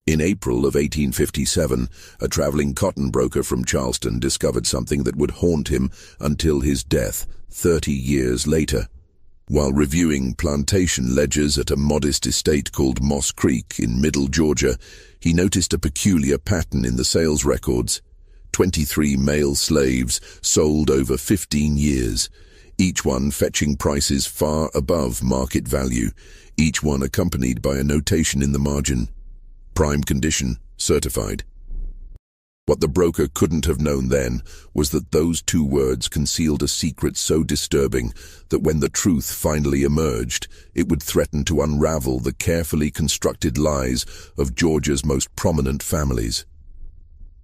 In April of 1857, a traveling cotton broker from Charleston discovered something that would haunt him until his death 30 years later. While reviewing plantation ledgers at a modest estate called Moss Creek in Middle Georgia, he noticed a peculiar pattern in the sales records. 23 male slaves sold over 15 years, each one fetching prices far above market value, each one accompanied by a notation in the margin: prime condition, certified. What the broker couldn't have known then was that those two words concealed a secret so disturbing that when the truth finally emerged, it would threaten to unravel the carefully constructed lies of Georgia's most prominent families.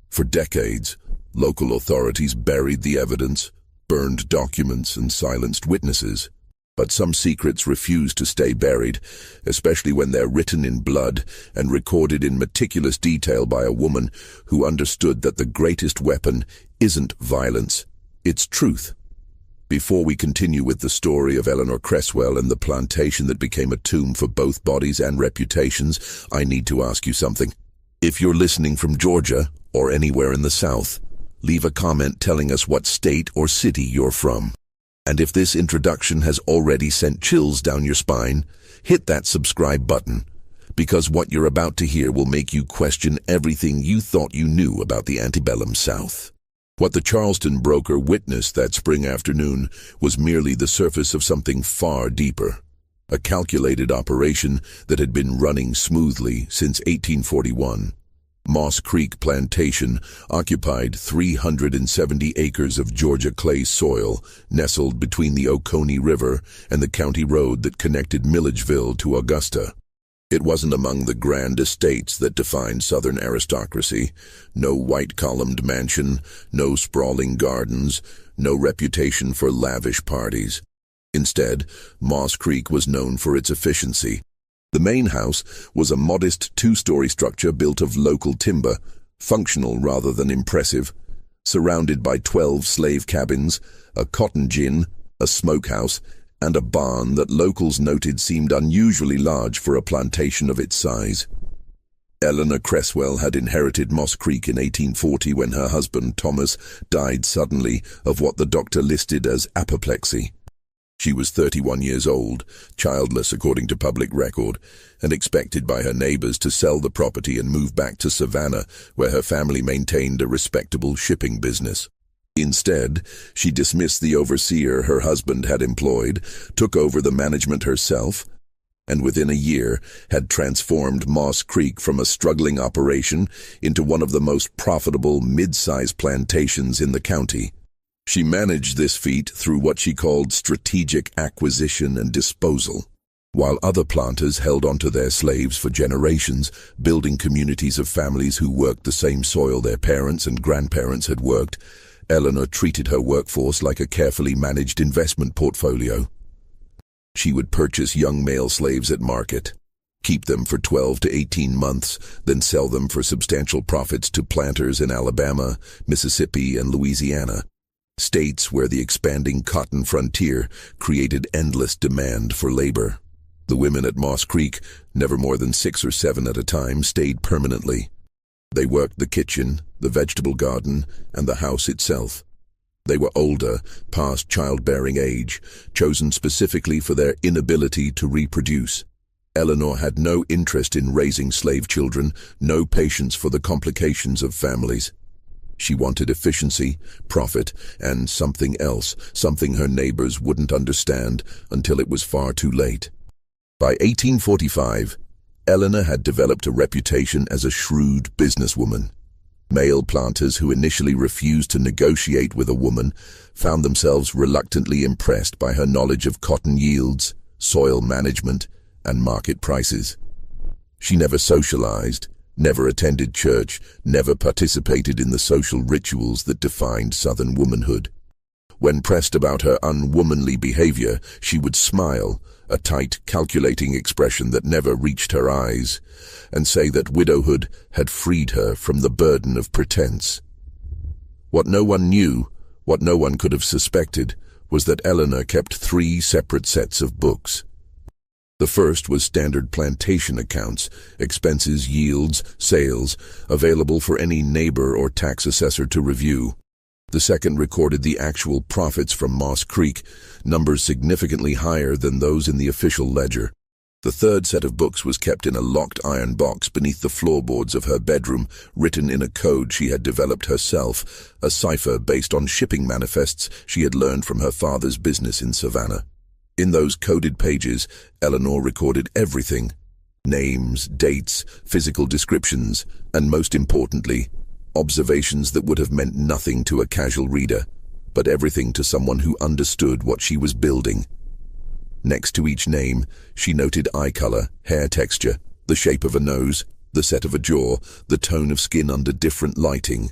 For decades, local authorities buried the evidence, burned documents, and silenced witnesses. But some secrets refuse to stay buried, especially when they're written in blood and recorded in meticulous detail by a woman who understood that the greatest weapon isn't violence, it's truth. Before we continue with the story of Eleanor Cresswell and the plantation that became a tomb for both bodies and reputations, I need to ask you something. If you're listening from Georgia or anywhere in the South, leave a comment telling us what state or city you're from. And if this introduction has already sent chills down your spine, hit that subscribe button, because what you're about to hear will make you question everything you thought you knew about the antebellum South. What the Charleston broker witnessed that spring afternoon was merely the surface of something far deeper. A calculated operation that had been running smoothly since 1841. Moss Creek Plantation occupied 370 acres of Georgia clay soil nestled between the Oconee River and the county road that connected Milledgeville to Augusta. It wasn't among the grand estates that defined Southern aristocracy. No white-columned mansion, no sprawling gardens, no reputation for lavish parties. Instead, Moss Creek was known for its efficiency. The main house was a modest two-story structure built of local timber, functional rather than impressive, surrounded by 12 slave cabins, a cotton gin, a smokehouse, and a barn that locals noted seemed unusually large for a plantation of its size. Eleanor Cresswell had inherited Moss Creek in 1840 when her husband, Thomas, died suddenly of what the doctor listed as apoplexy. She was 31 years old, childless according to public record, and expected by her neighbors to sell the property and move back to Savannah, where her family maintained a respectable shipping business. Instead, she dismissed the overseer her husband had employed, took over the management herself, and within a year had transformed Moss Creek from a struggling operation into one of the most profitable mid-size plantations in the county. She managed this feat through what she called strategic acquisition and disposal. While other planters held onto their slaves for generations, building communities of families who worked the same soil their parents and grandparents had worked, Eleanor treated her workforce like a carefully managed investment portfolio. She would purchase young male slaves at market, keep them for 12 to 18 months, then sell them for substantial profits to planters in Alabama, Mississippi, and Louisiana. States where the expanding cotton frontier created endless demand for labor. The women at Moss Creek, never more than 6 or 7 at a time, stayed permanently. They worked the kitchen, the vegetable garden, and the house itself. They were older, past childbearing age, chosen specifically for their inability to reproduce. Eleanor had no interest in raising slave children, no patience for the complications of families. She wanted efficiency, profit, and something else, something her neighbors wouldn't understand until it was far too late. By 1845, Eleanor had developed a reputation as a shrewd businesswoman. Male planters who initially refused to negotiate with a woman found themselves reluctantly impressed by her knowledge of cotton yields, soil management, and market prices. She never socialized, never attended church, never participated in the social rituals that defined Southern womanhood. When pressed about her unwomanly behavior, she would smile, a tight, calculating expression that never reached her eyes, and say that widowhood had freed her from the burden of pretense. What no one knew, what no one could have suspected, was that Eleanor kept 3 separate sets of books. The first was standard plantation accounts, expenses, yields, sales, available for any neighbor or tax assessor to review. The second recorded the actual profits from Moss Creek, numbers significantly higher than those in the official ledger. The third set of books was kept in a locked iron box beneath the floorboards of her bedroom, written in a code she had developed herself, a cipher based on shipping manifests she had learned from her father's business in Savannah. In those coded pages, Eleanor recorded everything: names, dates, physical descriptions, and most importantly, observations that would have meant nothing to a casual reader, but everything to someone who understood what she was building. Next to each name, she noted eye color, hair texture, the shape of a nose, the set of a jaw, the tone of skin under different lighting.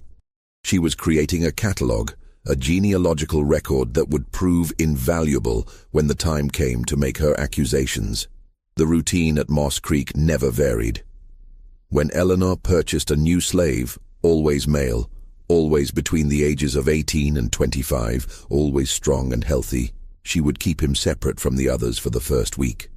She was creating a catalog, a genealogical record that would prove invaluable when the time came to make her accusations. The routine at Moss Creek never varied. When Eleanor purchased a new slave, always male, always between the ages of 18 and 25, always strong and healthy, she would keep him separate from the others for the first week.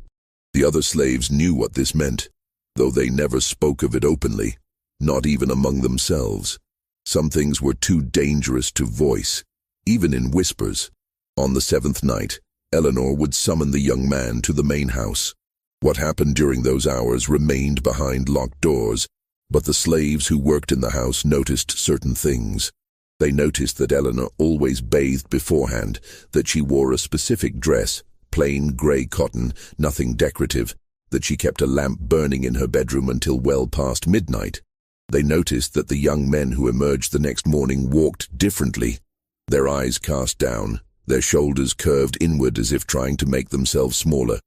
The other slaves knew what this meant, though they never spoke of it openly, not even among themselves. Some things were too dangerous to voice, even in whispers. On the seventh night, Eleanor would summon the young man to the main house. What happened during those hours remained behind locked doors, but the slaves who worked in the house noticed certain things. They noticed that Eleanor always bathed beforehand, that she wore a specific dress, plain gray cotton, nothing decorative, that she kept a lamp burning in her bedroom until well past midnight. They noticed that the young men who emerged the next morning walked differently, their eyes cast down, their shoulders curved inward as if trying to make themselves smaller.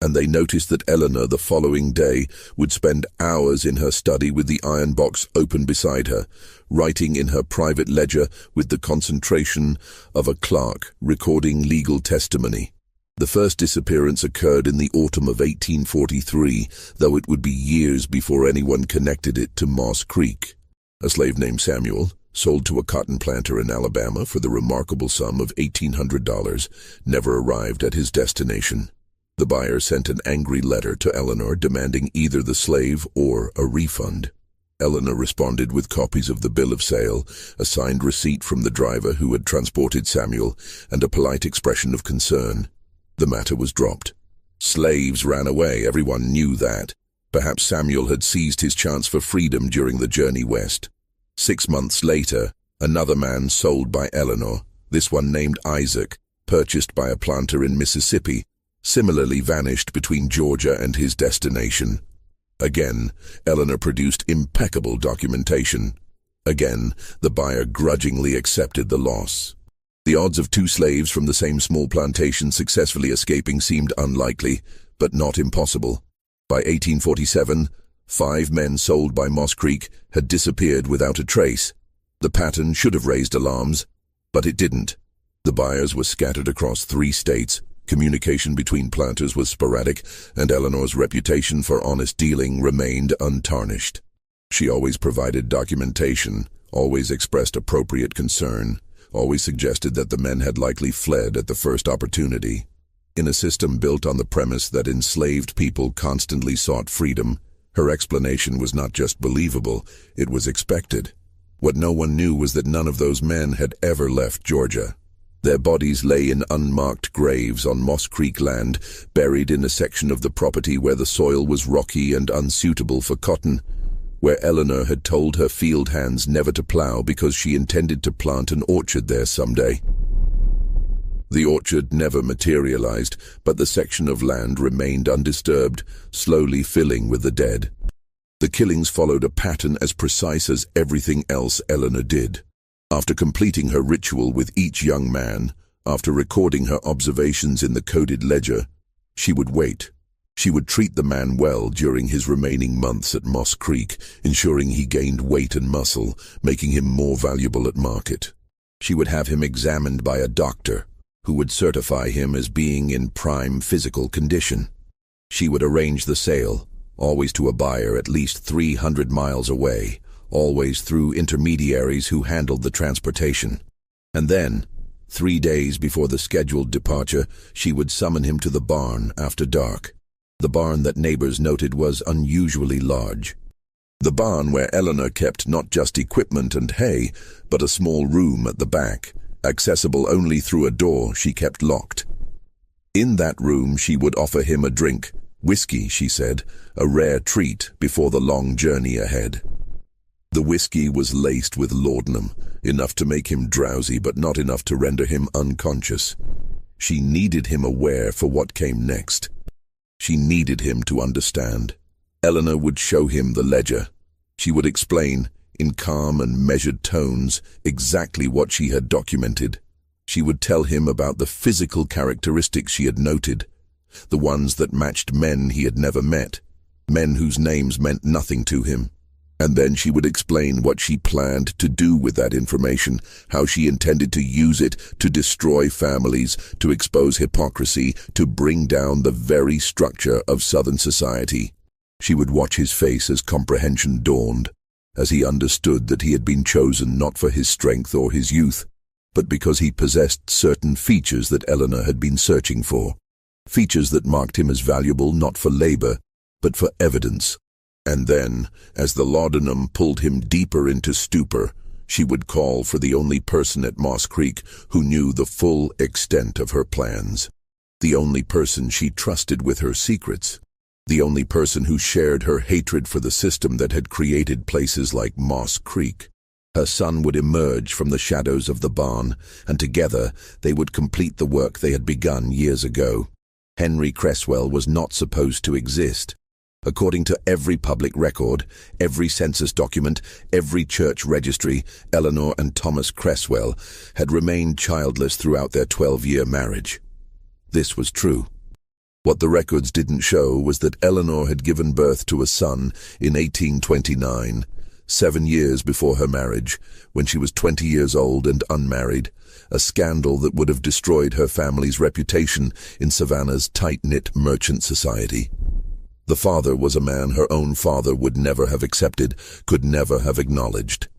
And they noticed that Eleanor the following day would spend hours in her study with the iron box open beside her, writing in her private ledger with the concentration of a clerk recording legal testimony. The first disappearance occurred in the autumn of 1843, though it would be years before anyone connected it to Moss Creek. A slave named Samuel, sold to a cotton planter in Alabama for the remarkable sum of $1,800, never arrived at his destination. The buyer sent an angry letter to Eleanor demanding either the slave or a refund. Eleanor responded with copies of the bill of sale, a signed receipt from the driver who had transported Samuel, and a polite expression of concern. The matter was dropped. Slaves ran away, everyone knew that. Perhaps Samuel had seized his chance for freedom during the journey west. 6 months later, another man sold by Eleanor, this one named Isaac, purchased by a planter in Mississippi, similarly vanished between Georgia and his destination. Again, Eleanor produced impeccable documentation. Again, the buyer grudgingly accepted the loss. The odds of 2 slaves from the same small plantation successfully escaping seemed unlikely, but not impossible. By 1847, 5 men sold by Moss Creek had disappeared without a trace. The pattern should have raised alarms, but it didn't. The buyers were scattered across 3 states. Communication between planters was sporadic, and Eleanor's reputation for honest dealing remained untarnished. She always provided documentation, always expressed appropriate concern, always suggested that the men had likely fled at the first opportunity. In a system built on the premise that enslaved people constantly sought freedom, her explanation was not just believable, it was expected. What no one knew was that none of those men had ever left Georgia. Their bodies lay in unmarked graves on Moss Creek land, buried in a section of the property where the soil was rocky and unsuitable for cotton, where Eleanor had told her field hands never to plow because she intended to plant an orchard there someday. The orchard never materialized, but the section of land remained undisturbed, slowly filling with the dead. The killings followed a pattern as precise as everything else Eleanor did. After completing her ritual with each young man, after recording her observations in the coded ledger, she would wait. She would treat the man well during his remaining months at Moss Creek, ensuring he gained weight and muscle, making him more valuable at market. She would have him examined by a doctor, who would certify him as being in prime physical condition. She would arrange the sale, always to a buyer at least 300 miles away, always through intermediaries who handled the transportation. And then, 3 days before the scheduled departure, she would summon him to the barn after dark. The barn that neighbors noted was unusually large. The barn where Eleanor kept not just equipment and hay, but a small room at the back, accessible only through a door she kept locked. In that room she would offer him a drink, whiskey, she said, a rare treat before the long journey ahead. The whiskey was laced with laudanum, enough to make him drowsy but not enough to render him unconscious. She needed him aware for what came next. She needed him to understand. Eleanor would show him the ledger. She would explain, in calm and measured tones, exactly what she had documented. She would tell him about the physical characteristics she had noted, the ones that matched men he had never met, men whose names meant nothing to him. And then she would explain what she planned to do with that information, how she intended to use it to destroy families, to expose hypocrisy, to bring down the very structure of Southern society. She would watch his face as comprehension dawned, as he understood that he had been chosen not for his strength or his youth, but because he possessed certain features that Eleanor had been searching for, features that marked him as valuable not for labor, but for evidence. And then, as the laudanum pulled him deeper into stupor, she would call for the only person at Moss Creek who knew the full extent of her plans, the only person she trusted with her secrets, the only person who shared her hatred for the system that had created places like Moss Creek. Her son would emerge from the shadows of the barn, and together they would complete the work they had begun years ago. Henry Cresswell was not supposed to exist. According to every public record, every census document, every church registry, Eleanor and Thomas Cresswell had remained childless throughout their 12-year marriage. This was true. What the records didn't show was that Eleanor had given birth to a son in 1829, 7 years before her marriage, when she was 20 years old and unmarried, a scandal that would have destroyed her family's reputation in Savannah's tight-knit merchant society. The father was a man her own father would never have accepted, could never have acknowledged.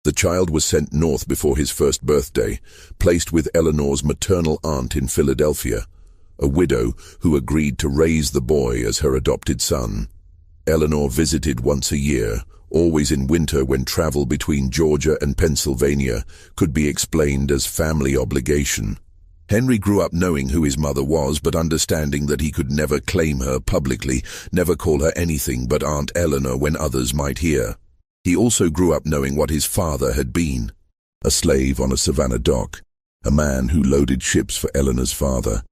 The child was sent north before his first birthday, placed with Eleanor's maternal aunt in Philadelphia, a widow who agreed to raise the boy as her adopted son. Eleanor visited once a year, always in winter when travel between Georgia and Pennsylvania could be explained as family obligation. Henry grew up knowing who his mother was, but understanding that he could never claim her publicly, never call her anything but Aunt Eleanor when others might hear. He also grew up knowing what his father had been, a slave on a Savannah dock, a man who loaded ships for Eleanor's father,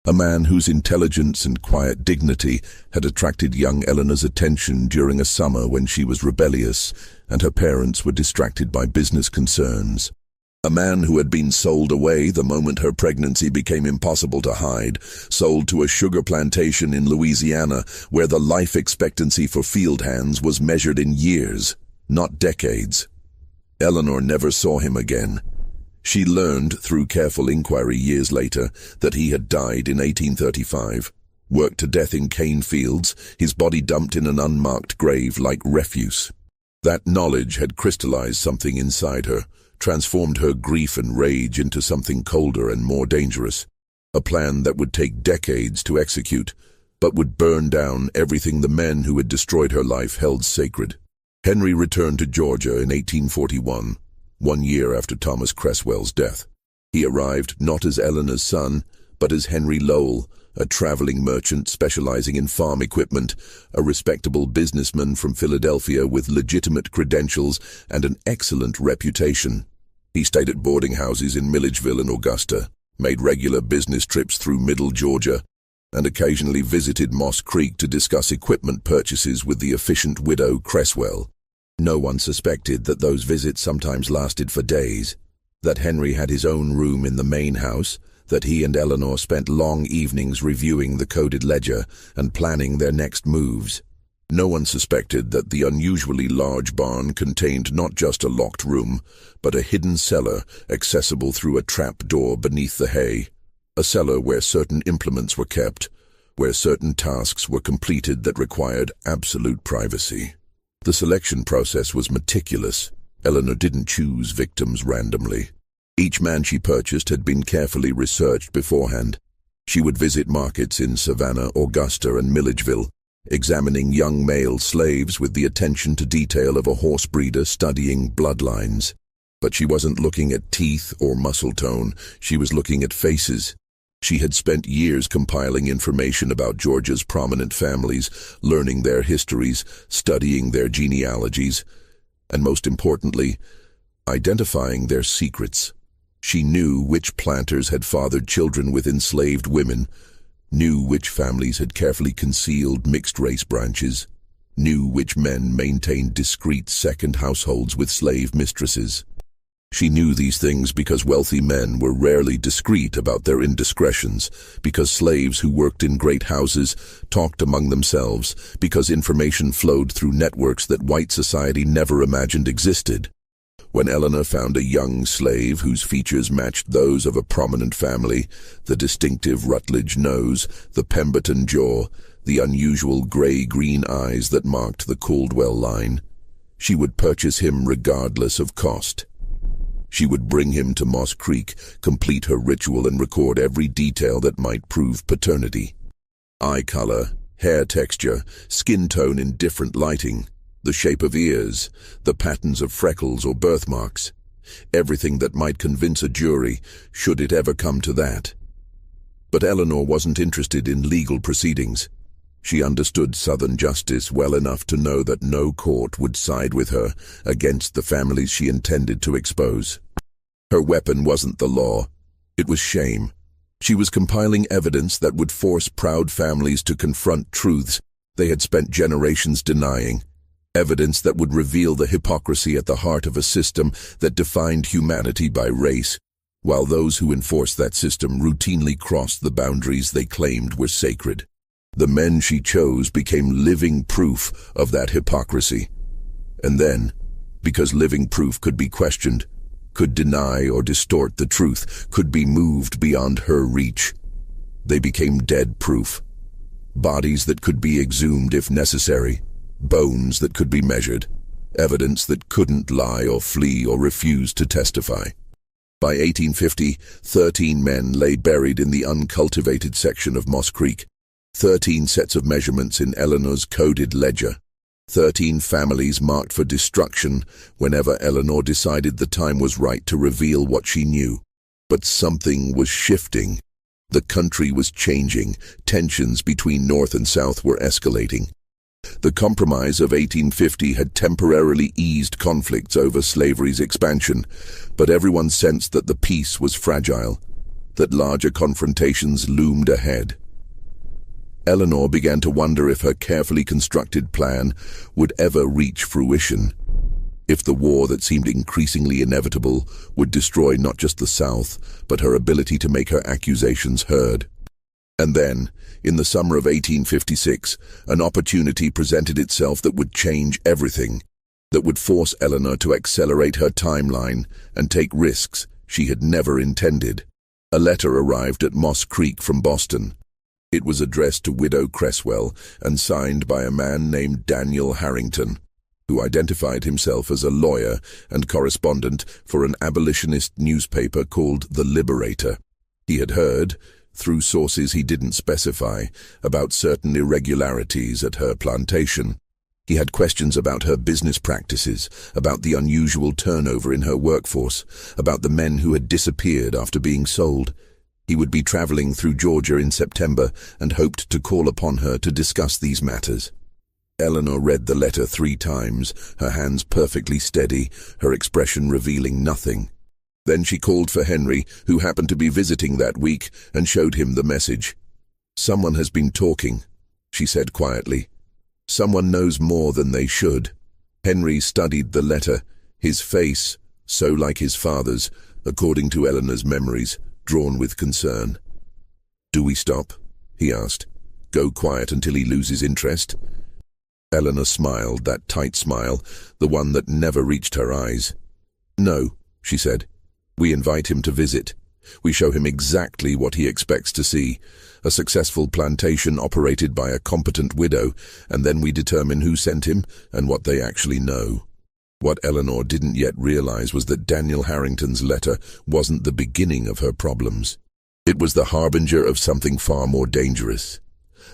a man whose intelligence and quiet dignity had attracted young Eleanor's attention during a summer when she was rebellious and her parents were distracted by business concerns. A man who had been sold away the moment her pregnancy became impossible to hide, sold to a sugar plantation in Louisiana where the life expectancy for field hands was measured in years, not decades. Eleanor never saw him again. She learned through careful inquiry years later that he had died in 1835, worked to death in cane fields, his body dumped in an unmarked grave like refuse. That knowledge had crystallized something inside her, transformed her grief and rage into something colder and more dangerous, a plan that would take decades to execute, but would burn down everything the men who had destroyed her life held sacred. Henry returned to Georgia in 1841, 1 year after Thomas Cresswell's death. He arrived not as Eleanor's son, but as Henry Lowell, a traveling merchant specializing in farm equipment, a respectable businessman from Philadelphia with legitimate credentials and an excellent reputation. He stayed at boarding houses in Milledgeville and Augusta, made regular business trips through Middle Georgia, and occasionally visited Moss Creek to discuss equipment purchases with the efficient widow Cresswell. No one suspected that those visits sometimes lasted for days, that Henry had his own room in the main house, that he and Eleanor spent long evenings reviewing the coded ledger and planning their next moves. No one suspected that the unusually large barn contained not just a locked room, but a hidden cellar accessible through a trap door beneath the hay, a cellar where certain implements were kept, where certain tasks were completed that required absolute privacy. The selection process was meticulous. Eleanor didn't choose victims randomly. Each man she purchased had been carefully researched beforehand. She would visit markets in Savannah, Augusta, and Milledgeville, examining young male slaves with the attention to detail of a horse breeder studying bloodlines. But she wasn't looking at teeth or muscle tone, she was looking at faces. She had spent years compiling information about Georgia's prominent families, learning their histories, studying their genealogies, and most importantly, identifying their secrets. She knew which planters had fathered children with enslaved women, knew which families had carefully concealed mixed-race branches, knew which men maintained discreet second households with slave mistresses. She knew these things because wealthy men were rarely discreet about their indiscretions, because slaves who worked in great houses talked among themselves, because information flowed through networks that white society never imagined existed. When Eleanor found a young slave whose features matched those of a prominent family, the distinctive Rutledge nose, the Pemberton jaw, the unusual gray-green eyes that marked the Caldwell line, she would purchase him regardless of cost. She would bring him to Moss Creek, complete her ritual, and record every detail that might prove paternity. Eye color, hair texture, skin tone in different lighting, the shape of ears, the patterns of freckles or birthmarks, everything that might convince a jury, should it ever come to that. But Eleanor wasn't interested in legal proceedings. She understood Southern justice well enough to know that no court would side with her against the families she intended to expose. Her weapon wasn't the law, it was shame. She was compiling evidence that would force proud families to confront truths they had spent generations denying, evidence that would reveal the hypocrisy at the heart of a system that defined humanity by race, while those who enforced that system routinely crossed the boundaries they claimed were sacred. The men she chose became living proof of that hypocrisy. And then, because living proof could be questioned, could deny or distort the truth, could be moved beyond her reach, they became dead proof. Bodies that could be exhumed if necessary, bones that could be measured, evidence that couldn't lie or flee or refuse to testify. By 1850, 13 men lay buried in the uncultivated section of Moss Creek. 13 sets of measurements in Eleanor's coded ledger. 13 families marked for destruction whenever Eleanor decided the time was right to reveal what she knew. But something was shifting. The country was changing. Tensions between North and South were escalating. The Compromise of 1850 had temporarily eased conflicts over slavery's expansion, but everyone sensed that the peace was fragile, that larger confrontations loomed ahead. Eleanor began to wonder if her carefully constructed plan would ever reach fruition, if the war that seemed increasingly inevitable would destroy not just the South, but her ability to make her accusations heard. And then, in the summer of 1856, an opportunity presented itself that would change everything, that would force Eleanor to accelerate her timeline and take risks she had never intended. A letter arrived at Moss Creek from Boston. It was addressed to Widow Cresswell and signed by a man named Daniel Harrington, who identified himself as a lawyer and correspondent for an abolitionist newspaper called The Liberator. He had heard, through sources he didn't specify, about certain irregularities at her plantation. He had questions about her business practices, about the unusual turnover in her workforce, about the men who had disappeared after being sold. He would be traveling through Georgia in September and hoped to call upon her to discuss these matters. Eleanor read the letter 3 times, her hands perfectly steady, her expression revealing nothing. Then she called for Henry, who happened to be visiting that week, and showed him the message. "Someone has been talking," she said quietly. "Someone knows more than they should." Henry studied the letter, his face, so like his father's, according to Eleanor's memories, drawn with concern. "Do we stop?" he asked. "Go quiet until he loses interest?" Eleanor smiled, that tight smile, the one that never reached her eyes. "No," she said. "We invite him to visit. We show him exactly what he expects to see, a successful plantation operated by a competent widow, and then we determine who sent him and what they actually know." What Eleanor didn't yet realize was that Daniel Harrington's letter wasn't the beginning of her problems. It was the harbinger of something far more dangerous,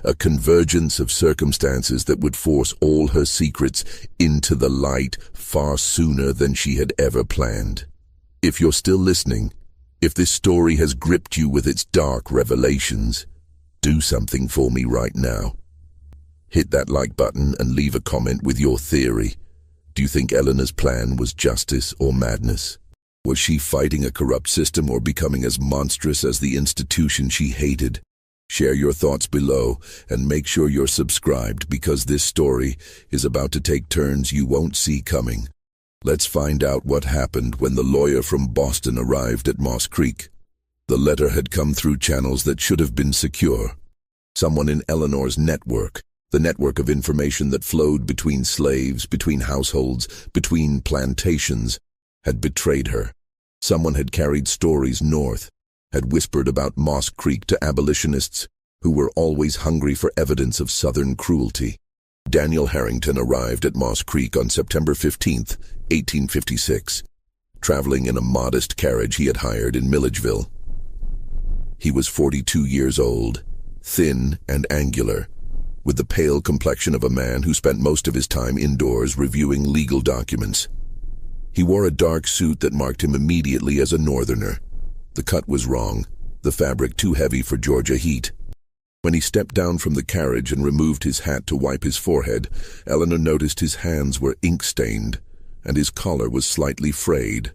a convergence of circumstances that would force all her secrets into the light far sooner than she had ever planned. If you're still listening, if this story has gripped you with its dark revelations, do something for me right now. Hit that like button and leave a comment with your theory. Do you think Eleanor's plan was justice or madness? Was she fighting a corrupt system or becoming as monstrous as the institution she hated? Share your thoughts below and make sure you're subscribed, because this story is about to take turns you won't see coming. Let's find out what happened when the lawyer from Boston arrived at Moss Creek. The letter had come through channels that should have been secure. Someone in Eleanor's network, the network of information that flowed between slaves, between households, between plantations, had betrayed her. Someone had carried stories north, had whispered about Moss Creek to abolitionists who were always hungry for evidence of Southern cruelty. Daniel Harrington arrived at Moss Creek on September 15th, 1856, traveling in a modest carriage he had hired in Milledgeville. He was 42 years old, thin and angular, with the pale complexion of a man who spent most of his time indoors reviewing legal documents. He wore a dark suit that marked him immediately as a northerner. The cut was wrong, the fabric too heavy for Georgia heat. When he stepped down from the carriage and removed his hat to wipe his forehead, Eleanor noticed his hands were ink-stained, and his collar was slightly frayed.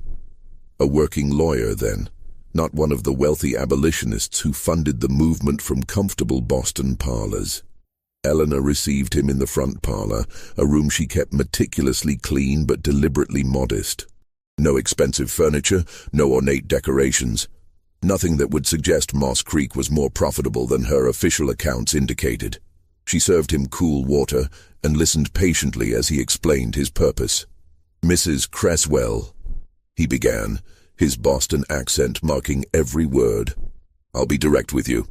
A working lawyer, then, not one of the wealthy abolitionists who funded the movement from comfortable Boston parlors. Eleanor received him in the front parlor, a room she kept meticulously clean but deliberately modest. No expensive furniture, no ornate decorations. Nothing that would suggest Moss Creek was more profitable than her official accounts indicated. She served him cool water and listened patiently as he explained his purpose. "Mrs. Cresswell," he began, his Boston accent marking every word. "I'll be direct with you.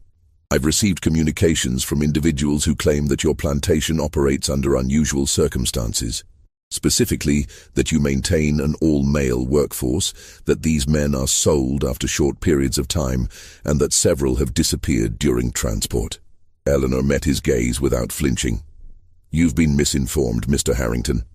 I've received communications from individuals who claim that your plantation operates under unusual circumstances. Specifically, that you maintain an all-male workforce, that these men are sold after short periods of time, and that several have disappeared during transport." Eleanor met his gaze without flinching. "You've been misinformed, Mr. Harrington.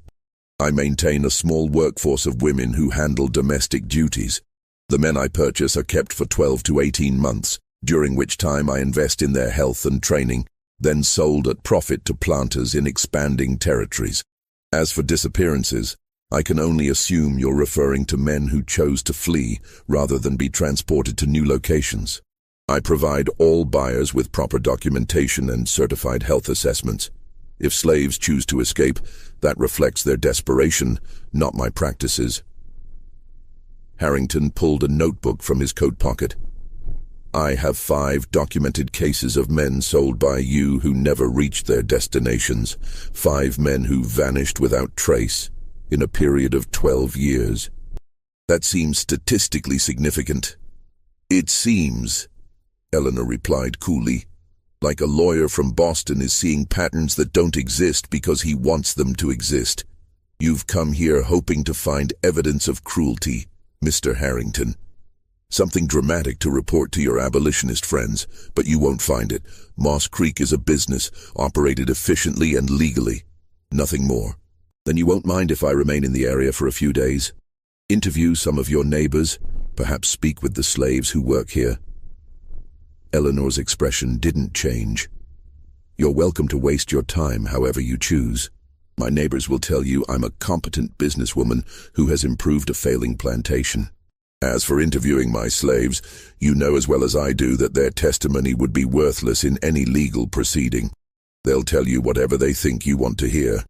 I maintain a small workforce of women who handle domestic duties. The men I purchase are kept for 12 to 18 months, during which time I invest in their health and training, then sold at profit to planters in expanding territories. As for disappearances, I can only assume you're referring to men who chose to flee rather than be transported to new locations. I provide all buyers with proper documentation and certified health assessments. If slaves choose to escape, that reflects their desperation, not my practices." Harrington pulled a notebook from his coat pocket. "I have 5 documented cases of men sold by you who never reached their destinations, 5 men who vanished without trace in a period of 12 years. That seems statistically significant." "It seems," Eleanor replied coolly, "like a lawyer from Boston is seeing patterns that don't exist because he wants them to exist. You've come here hoping to find evidence of cruelty, Mr. Harrington. Something dramatic to report to your abolitionist friends, but you won't find it. Moss Creek is a business, operated efficiently and legally. Nothing more. Then you won't mind if I remain in the area for a few days? Interview some of your neighbors, perhaps speak with the slaves who work here?" Eleanor's expression didn't change. "You're welcome to waste your time however you choose. My neighbors will tell you I'm a competent businesswoman who has improved a failing plantation. As for interviewing my slaves, you know as well as I do that their testimony would be worthless in any legal proceeding. They'll tell you whatever they think you want to hear.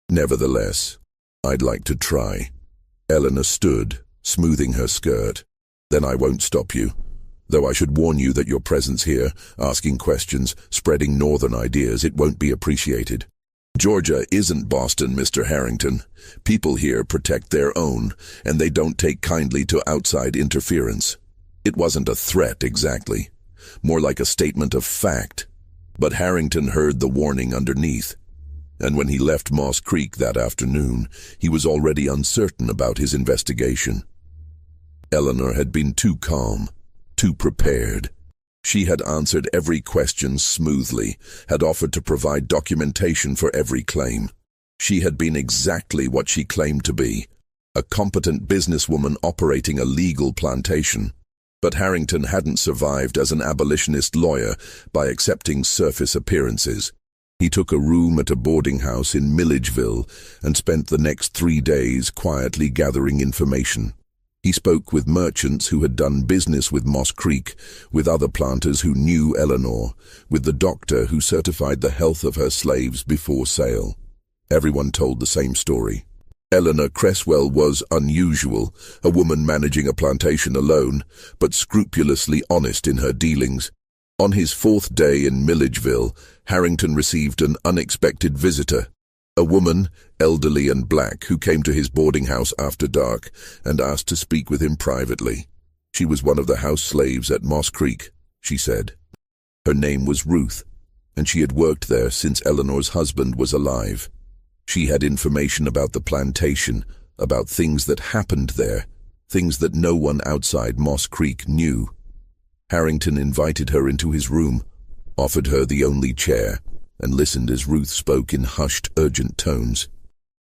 Nevertheless, I'd like to try." Eleanor stood, smoothing her skirt. "Then I won't stop you. Though I should warn you that your presence here, asking questions, spreading northern ideas, it won't be appreciated. Georgia isn't Boston, Mr. Harrington. People here protect their own, and they don't take kindly to outside interference. It wasn't a threat exactly, more like a statement of fact. But Harrington heard the warning underneath, and when he left Moss Creek that afternoon, he was already uncertain about his investigation. Eleanor had been too calm, too prepared. She had answered every question smoothly, had offered to provide documentation for every claim. She had been exactly what she claimed to be, a competent businesswoman operating a legal plantation. But Harrington hadn't survived as an abolitionist lawyer by accepting surface appearances. He took a room at a boarding house in Milledgeville and spent the next 3 days quietly gathering information. He spoke with merchants who had done business with Moss Creek, with other planters who knew Eleanor, with the doctor who certified the health of her slaves before sale. Everyone told the same story. Eleanor Cresswell was unusual, a woman managing a plantation alone, but scrupulously honest in her dealings. On his 4th day in Milledgeville, Harrington received an unexpected visitor, a woman, elderly and black, who came to his boarding house after dark and asked to speak with him privately. She was one of the house slaves at Moss Creek, she said. Her name was Ruth, and she had worked there since Eleanor's husband was alive. She had information about the plantation, about things that happened there, things that no one outside Moss Creek knew. Harrington invited her into his room, offered her the only chair, and listened as Ruth spoke in hushed, urgent tones.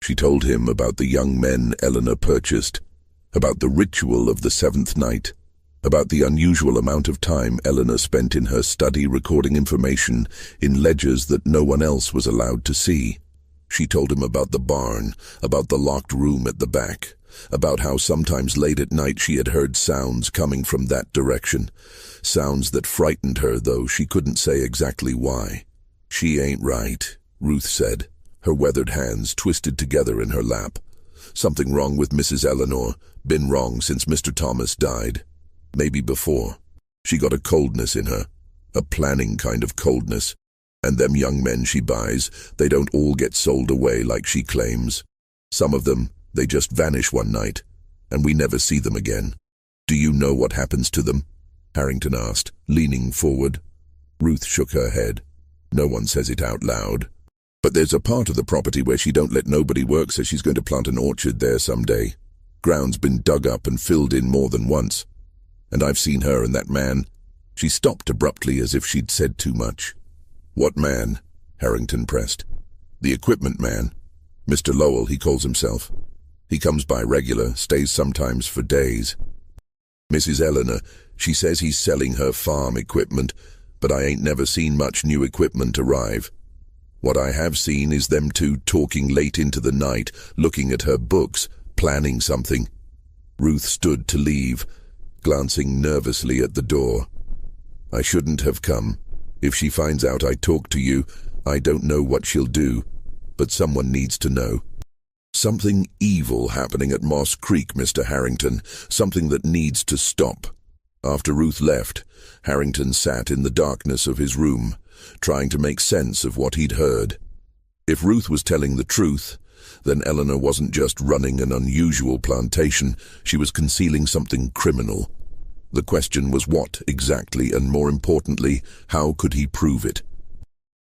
She told him about the young men Eleanor purchased, about the ritual of the 7th night, about the unusual amount of time Eleanor spent in her study recording information in ledgers that no one else was allowed to see. She told him about the barn, about the locked room at the back, about how sometimes late at night she had heard sounds coming from that direction, sounds that frightened her, though she couldn't say exactly why. "She ain't right," Ruth said, her weathered hands twisted together in her lap. "Something wrong with Mrs. Eleanor, been wrong since Mr. Thomas died. Maybe before. She got a coldness in her, a planning kind of coldness. And them young men she buys, they don't all get sold away like she claims. Some of them, they just vanish one night, and we never see them again. Do you know what happens to them?" Harrington asked, leaning forward. Ruth shook her head. "No one says it out loud. But there's a part of the property where she don't let nobody work, so she's going to plant an orchard there someday. Ground's been dug up and filled in more than once. And I've seen her and that man." She stopped abruptly as if she'd said too much. "What man?" Harrington pressed. "The equipment man. Mr. Lowell, he calls himself. He comes by regular, stays sometimes for days. Mrs. Eleanor, she says he's selling her farm equipment, but I ain't never seen much new equipment arrive. What I have seen is them two talking late into the night, looking at her books, planning something." Ruth stood to leave, glancing nervously at the door. "I shouldn't have come. If she finds out I talked to you, I don't know what she'll do, but someone needs to know. Something evil happening at Moss Creek, Mr. Harrington, something that needs to stop." After Ruth left, Harrington sat in the darkness of his room, trying to make sense of what he'd heard. If Ruth was telling the truth, then Eleanor wasn't just running an unusual plantation, she was concealing something criminal. The question was what exactly, and more importantly, how could he prove it?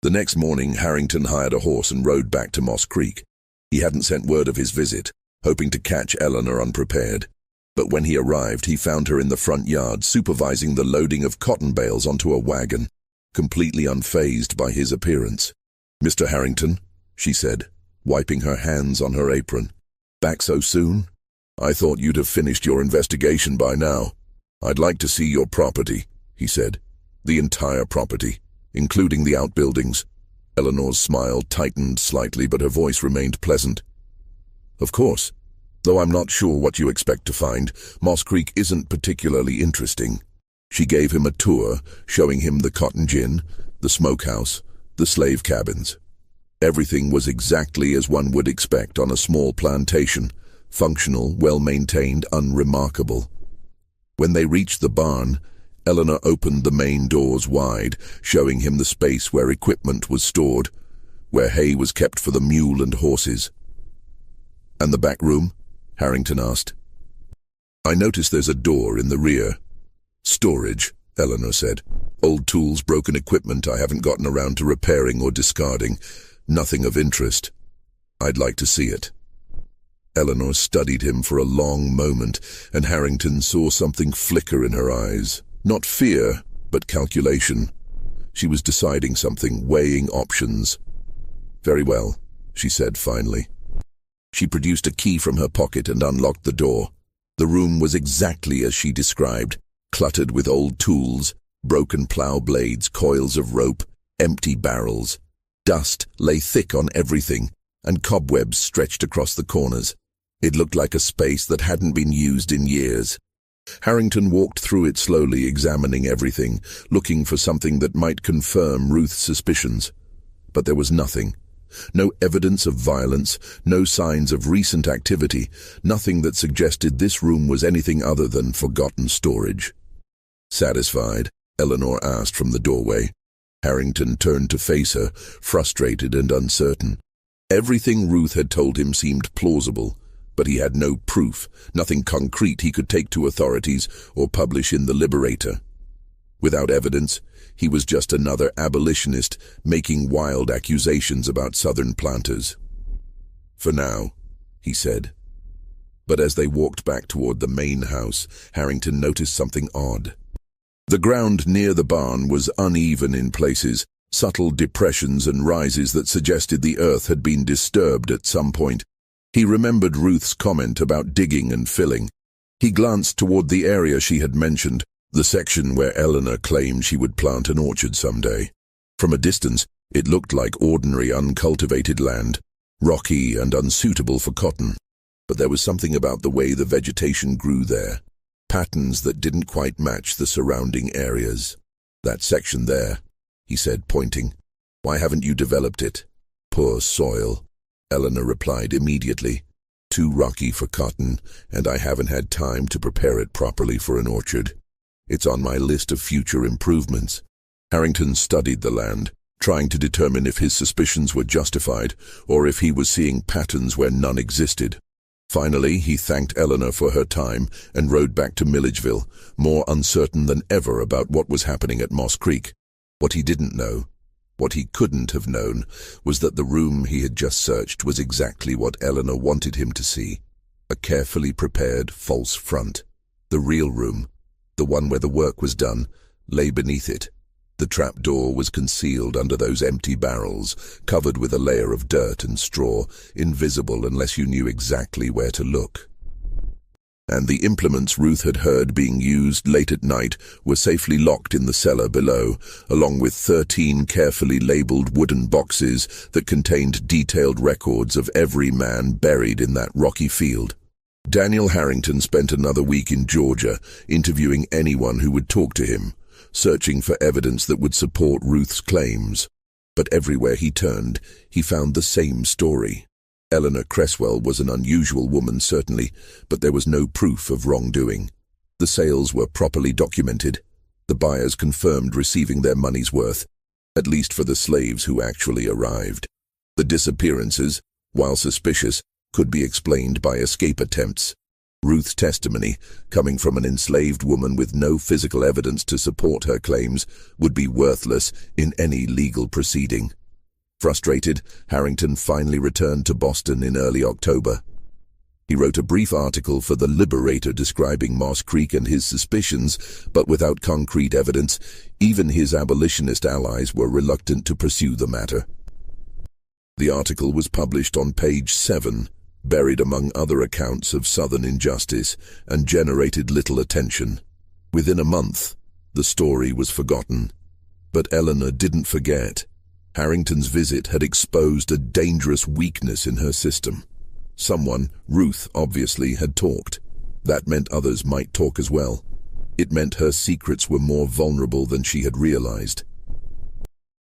The next morning, Harrington hired a horse and rode back to Moss Creek. He hadn't sent word of his visit, hoping to catch Eleanor unprepared. But when he arrived, he found her in the front yard, supervising the loading of cotton bales onto a wagon, completely unfazed by his appearance. "Mr. Harrington," she said, wiping her hands on her apron. "Back so soon? I thought you'd have finished your investigation by now." "I'd like to see your property," he said. "The entire property, including the outbuildings." Eleanor's smile tightened slightly, but her voice remained pleasant. "Of course. Though I'm not sure what you expect to find, Moss Creek isn't particularly interesting." She gave him a tour, showing him the cotton gin, the smokehouse, the slave cabins. Everything was exactly as one would expect on a small plantation, functional, well-maintained, unremarkable. When they reached the barn, Eleanor opened the main doors wide, showing him the space where equipment was stored, where hay was kept for the mule and horses. "And the back room?" Harrington asked. "I noticed there's a door in the rear." "Storage," Eleanor said. "Old tools, broken equipment I haven't gotten around to repairing or discarding. Nothing of interest. I'd like to see it." Eleanor studied him for a long moment, and Harrington saw something flicker in her eyes. Not fear, but calculation. She was deciding something, weighing options. "Very well," she said finally. She produced a key from her pocket and unlocked the door. The room was exactly as she described, cluttered with old tools, broken plow blades, coils of rope, empty barrels. Dust lay thick on everything, and cobwebs stretched across the corners. It looked like a space that hadn't been used in years. Harrington walked through it slowly, examining everything, looking for something that might confirm Ruth's suspicions. But there was nothing. No evidence of violence, no signs of recent activity, nothing that suggested this room was anything other than forgotten storage. Satisfied, Eleanor asked from the doorway. Harrington turned to face her, frustrated and uncertain. Everything Ruth had told him seemed plausible, but he had no proof, nothing concrete he could take to authorities or publish in the Liberator. Without evidence, he was just another abolitionist making wild accusations about Southern planters. "For now," he said. But as they walked back toward the main house, Harrington noticed something odd. The ground near the barn was uneven in places, subtle depressions and rises that suggested the earth had been disturbed at some point. He remembered Ruth's comment about digging and filling. He glanced toward the area she had mentioned, the section where Eleanor claimed she would plant an orchard someday. From a distance, it looked like ordinary uncultivated land, rocky and unsuitable for cotton. But there was something about the way the vegetation grew there, patterns that didn't quite match the surrounding areas. "That section there," he said, pointing. "Why haven't you developed it?" "Poor soil," Eleanor replied immediately. "Too rocky for cotton, and I haven't had time to prepare it properly for an orchard. It's on my list of future improvements." Harrington studied the land, trying to determine if his suspicions were justified or if he was seeing patterns where none existed. Finally, he thanked Eleanor for her time and rode back to Milledgeville, more uncertain than ever about what was happening at Moss Creek. What he didn't know, what he couldn't have known, was that the room he had just searched was exactly what Eleanor wanted him to see. A carefully prepared false front. The real room, the one where the work was done, lay beneath it. The trap door was concealed under those empty barrels, covered with a layer of dirt and straw, invisible unless you knew exactly where to look. And the implements Ruth had heard being used late at night were safely locked in the cellar below, along with 13 carefully labeled wooden boxes that contained detailed records of every man buried in that rocky field. Daniel Harrington spent another week in Georgia, interviewing anyone who would talk to him, searching for evidence that would support Ruth's claims. But everywhere he turned, he found the same story. Eleanor Cresswell was an unusual woman, certainly, but there was no proof of wrongdoing. The sales were properly documented. The buyers confirmed receiving their money's worth, at least for the slaves who actually arrived. The disappearances, while suspicious, could be explained by escape attempts. Ruth's testimony, coming from an enslaved woman with no physical evidence to support her claims, would be worthless in any legal proceeding. Frustrated, Harrington finally returned to Boston in early October. He wrote a brief article for the Liberator describing Moss Creek and his suspicions, but without concrete evidence, even his abolitionist allies were reluctant to pursue the matter. The article was published on page 7, buried among other accounts of Southern injustice, and generated little attention. Within a month, the story was forgotten. But Eleanor didn't forget. Harrington's visit had exposed a dangerous weakness in her system. Someone, Ruth obviously, had talked. That meant others might talk as well. It meant her secrets were more vulnerable than she had realized.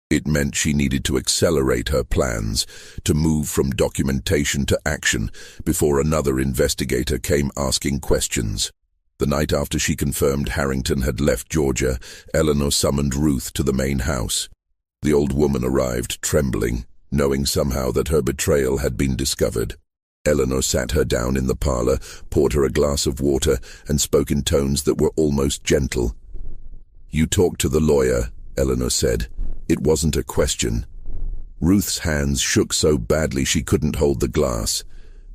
It meant she needed to accelerate her plans, to move from documentation to action before another investigator came asking questions. The night after she confirmed Harrington had left Georgia, Eleanor summoned Ruth to the main house. The old woman arrived trembling, knowing somehow that her betrayal had been discovered. Eleanor sat her down in the parlor, poured her a glass of water, and spoke in tones that were almost gentle. "You talked to the lawyer," Eleanor said. "It wasn't a question." Ruth's hands shook so badly she couldn't hold the glass.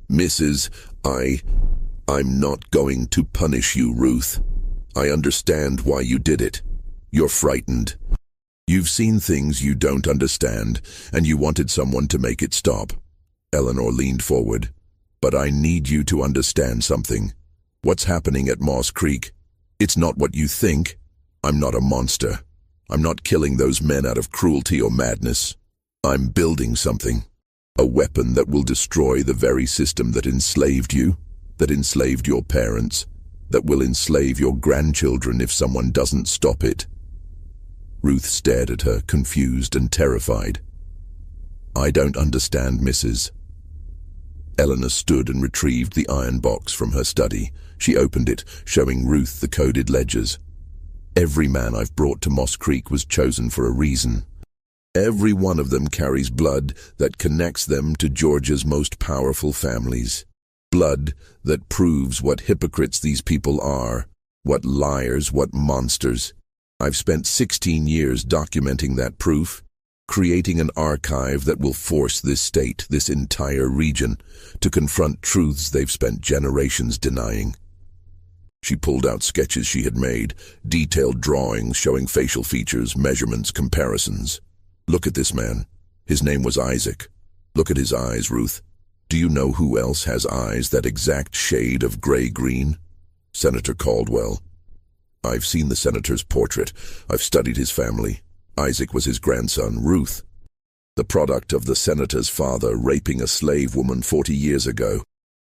"Mrs. I'm not going to punish you, Ruth. I understand why you did it. You're frightened. You've seen things you don't understand, and you wanted someone to make it stop. Eleanor leaned forward. But I need you to understand something. What's happening at Moss Creek? It's not what you think. I'm not a monster. I'm not killing those men out of cruelty or madness. I'm building something. A weapon that will destroy the very system that enslaved you, that enslaved your parents, that will enslave your grandchildren if someone doesn't stop it. Ruth stared at her, confused and terrified. I don't understand, Mrs. Eleanor stood and retrieved the iron box from her study. She opened it, showing Ruth the coded ledgers. Every man I've brought to Moss Creek was chosen for a reason. Every one of them carries blood that connects them to Georgia's most powerful families. Blood that proves what hypocrites these people are, what liars, what monsters. I've spent 16 years documenting that proof, creating an archive that will force this state, this entire region, to confront truths they've spent generations denying. She pulled out sketches she had made, detailed drawings showing facial features, measurements, comparisons. Look at this man. His name was Isaac. Look at his eyes, Ruth. Do you know who else has eyes that exact shade of gray-green? Senator Caldwell. I've seen the senator's portrait. I've studied his family. Isaac was his grandson, Ruth, the product of the senator's father raping a slave woman 40 years ago.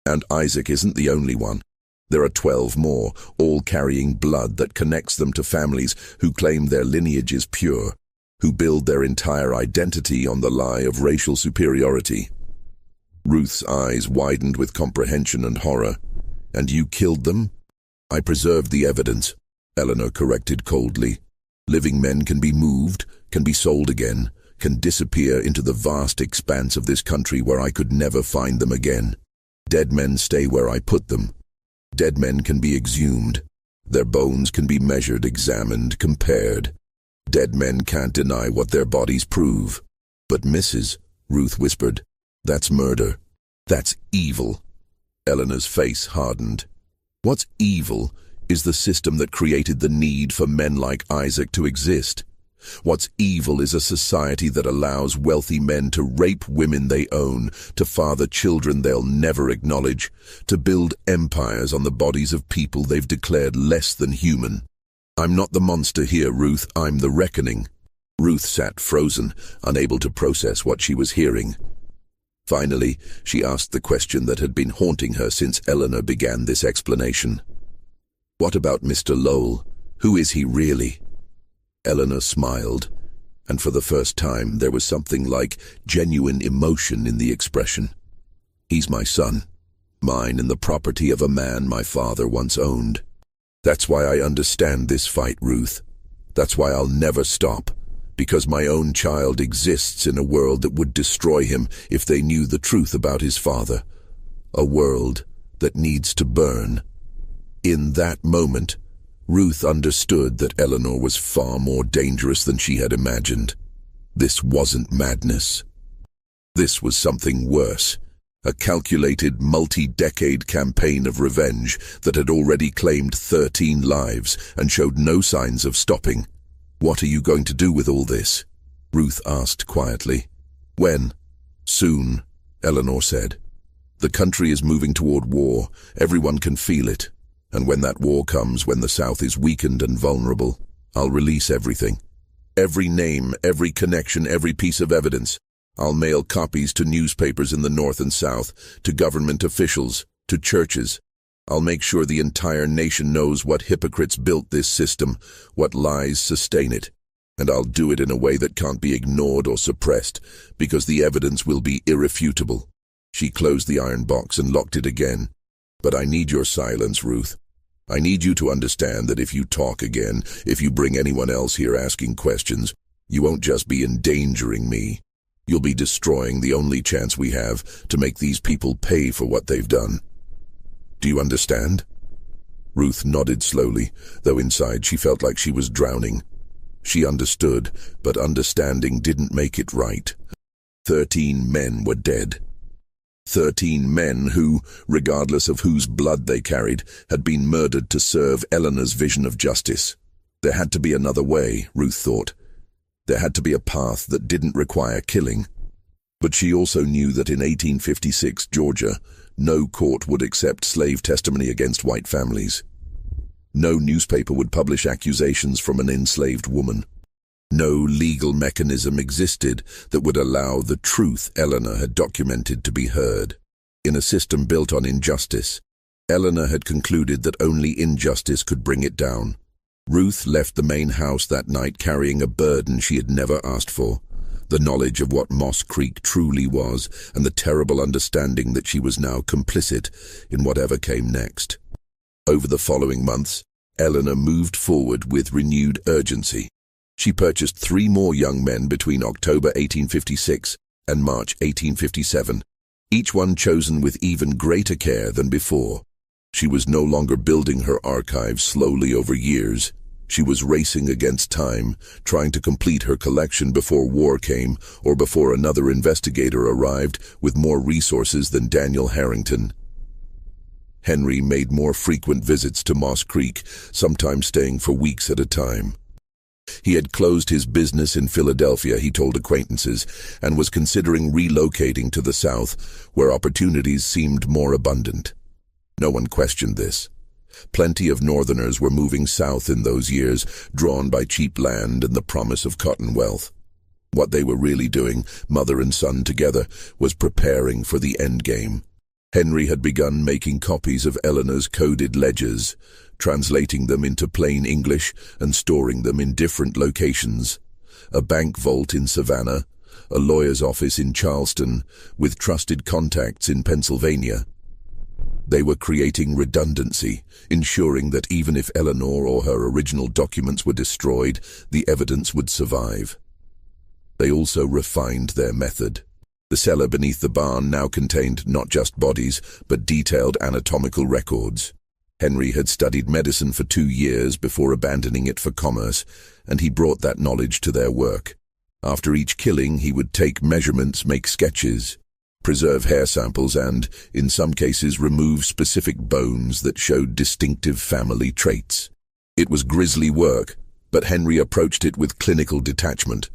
And Isaac isn't the only one. There are 12 more, all carrying blood that connects them to families who claim their lineage is pure, who build their entire identity on the lie of racial superiority. Ruth's eyes widened with comprehension and horror. And you killed them? I preserved the evidence, Eleanor corrected coldly. Living men can be moved, can be sold again, can disappear into the vast expanse of this country where I could never find them again. Dead men stay where I put them. Dead men can be exhumed. Their bones can be measured, examined, compared. Dead men can't deny what their bodies prove. But Mrs., Ruth whispered, that's murder. That's evil. Eleanor's face hardened. What's evil is the system that created the need for men like Isaac to exist. What's evil is a society that allows wealthy men to rape women they own, to father children they'll never acknowledge, to build empires on the bodies of people they've declared less than human. I'm not the monster here, Ruth, I'm the reckoning. Ruth sat frozen, unable to process what she was hearing. Finally, she asked the question that had been haunting her since Eleanor began this explanation. What about Mr. Lowell? Who is he really? Eleanor smiled, and for the first time there was something like genuine emotion in the expression. He's my son, mine and the property of a man my father once owned. That's why I understand this fight, Ruth. That's why I'll never stop, because my own child exists in a world that would destroy him if they knew the truth about his father. A world that needs to burn. In that moment, Ruth understood that Eleanor was far more dangerous than she had imagined. This wasn't madness. This was something worse. A calculated, multi-decade campaign of revenge that had already claimed 13 lives and showed no signs of stopping. What are you going to do with all this? Ruth asked quietly. When? Soon, Eleanor said. The country is moving toward war. Everyone can feel it. And when that war comes, when the South is weakened and vulnerable, I'll release everything. Every name, every connection, every piece of evidence. I'll mail copies to newspapers in the North and South, to government officials, to churches. I'll make sure the entire nation knows what hypocrites built this system, what lies sustain it. And I'll do it in a way that can't be ignored or suppressed, because the evidence will be irrefutable. She closed the iron box and locked it again. But I need your silence, Ruth. I need you to understand that if you talk again, if you bring anyone else here asking questions, you won't just be endangering me. You'll be destroying the only chance we have to make these people pay for what they've done. Do you understand? Ruth nodded slowly, though inside she felt like she was drowning. She understood, but understanding didn't make it right. 13 men were dead. 13 men who, regardless of whose blood they carried, had been murdered to serve Eleanor's vision of justice. There had to be another way, Ruth thought. There had to be a path that didn't require killing. But she also knew that in 1856 Georgia, no court would accept slave testimony against white families. No newspaper would publish accusations from an enslaved woman. No legal mechanism existed that would allow the truth Eleanor had documented to be heard. In a system built on injustice, Eleanor had concluded that only injustice could bring it down. Ruth left the main house that night carrying a burden she had never asked for, the knowledge of what Moss Creek truly was and the terrible understanding that she was now complicit in whatever came next. Over the following months, Eleanor moved forward with renewed urgency. She purchased 3 more young men between October 1856 and March 1857, each one chosen with even greater care than before. She was no longer building her archive slowly over years. She was racing against time, trying to complete her collection before war came or before another investigator arrived with more resources than Daniel Harrington. Henry made more frequent visits to Moss Creek, sometimes staying for weeks at a time. He had closed his business in Philadelphia, he told acquaintances, and was considering relocating to the South, where opportunities seemed more abundant. No one questioned this. Plenty of Northerners were moving south in those years, drawn by cheap land and the promise of cotton wealth. What they were really doing, mother and son together, was preparing for the endgame. Henry had begun making copies of Eleanor's coded ledgers, translating them into plain English and storing them in different locations. A bank vault in Savannah, a lawyer's office in Charleston, with trusted contacts in Pennsylvania. They were creating redundancy, ensuring that even if Eleanor or her original documents were destroyed, the evidence would survive. They also refined their method. The cellar beneath the barn now contained not just bodies, but detailed anatomical records. Henry had studied medicine for 2 years before abandoning it for commerce, and he brought that knowledge to their work. After each killing, he would take measurements, make sketches, preserve hair samples and, in some cases, remove specific bones that showed distinctive family traits. It was grisly work, but Henry approached it with clinical detachment.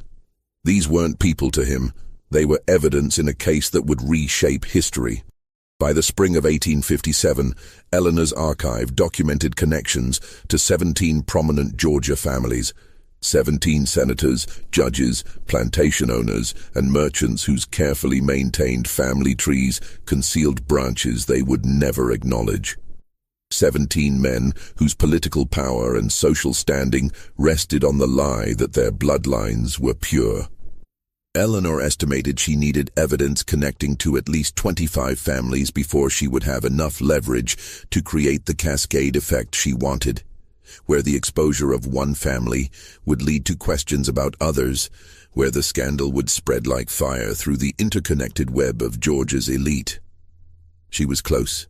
These weren't people to him. They were evidence in a case that would reshape history. By the spring of 1857, Eleanor's archive documented connections to 17 prominent Georgia families, 17 senators, judges, plantation owners, and merchants whose carefully maintained family trees concealed branches they would never acknowledge. 17 men whose political power and social standing rested on the lie that their bloodlines were pure. Eleanor estimated she needed evidence connecting to at least 25 families before she would have enough leverage to create the cascade effect she wanted, where the exposure of one family would lead to questions about others, where the scandal would spread like fire through the interconnected web of Georgia's elite. She was close.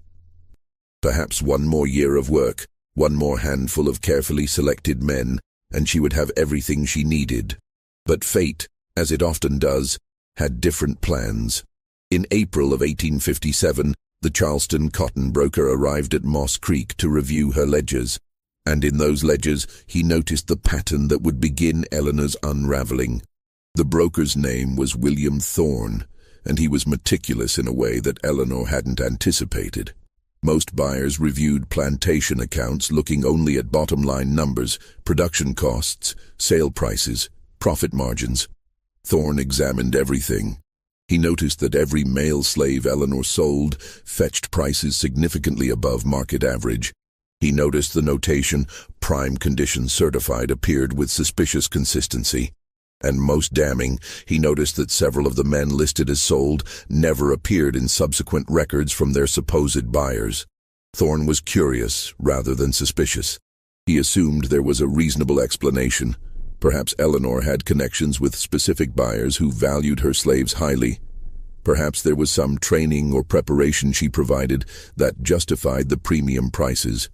Perhaps one more year of work, one more handful of carefully selected men, and she would have everything she needed. But fate, as it often does, had different plans. In April of 1857, the Charleston cotton broker arrived at Moss Creek to review her ledgers, and in those ledgers he noticed the pattern that would begin Eleanor's unraveling. The broker's name was William Thorne, and he was meticulous in a way that Eleanor hadn't anticipated. Most buyers reviewed plantation accounts looking only at bottom-line numbers, production costs, sale prices, profit margins. Thorne examined everything. He noticed that every male slave Eleanor sold fetched prices significantly above market average. He noticed the notation, "prime condition certified," appeared with suspicious consistency. And most damning, he noticed that several of the men listed as sold never appeared in subsequent records from their supposed buyers. Thorne was curious rather than suspicious. He assumed there was a reasonable explanation. Perhaps Eleanor had connections with specific buyers who valued her slaves highly. Perhaps there was some training or preparation she provided that justified the premium prices.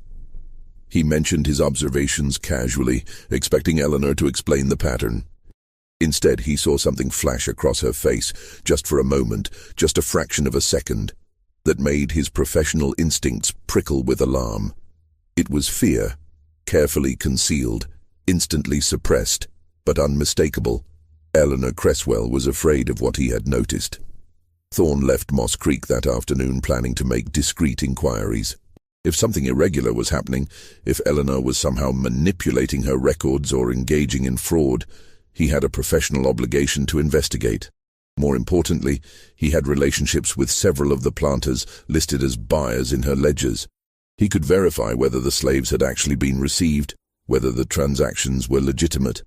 He mentioned his observations casually, expecting Eleanor to explain the pattern. Instead, he saw something flash across her face, just for a moment, just a fraction of a second, that made his professional instincts prickle with alarm. It was fear, carefully concealed, instantly suppressed, but unmistakable. Eleanor Cresswell was afraid of what he had noticed. Thorne left Moss Creek that afternoon planning to make discreet inquiries. If something irregular was happening, if Eleanor was somehow manipulating her records or engaging in fraud, he had a professional obligation to investigate. More importantly, he had relationships with several of the planters listed as buyers in her ledgers. He could verify whether the slaves had actually been received, whether the transactions were legitimate.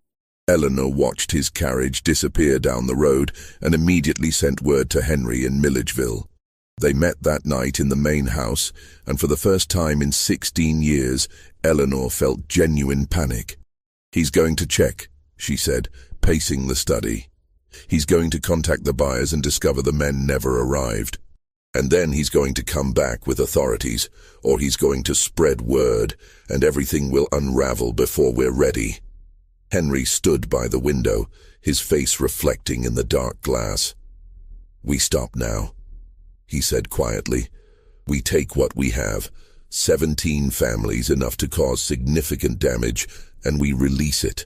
Eleanor watched his carriage disappear down the road and immediately sent word to Henry in Milledgeville. They met that night in the main house, and for the first time in 16 years, Eleanor felt genuine panic. "He's going to check," she said, pacing the study. "He's going to contact the buyers and discover the men never arrived. And then he's going to come back with authorities, or he's going to spread word, and everything will unravel before we're ready." Henry stood by the window, his face reflecting in the dark glass. "We stop now," he said quietly. "We take what we have, 17 families, enough to cause significant damage, and we release it.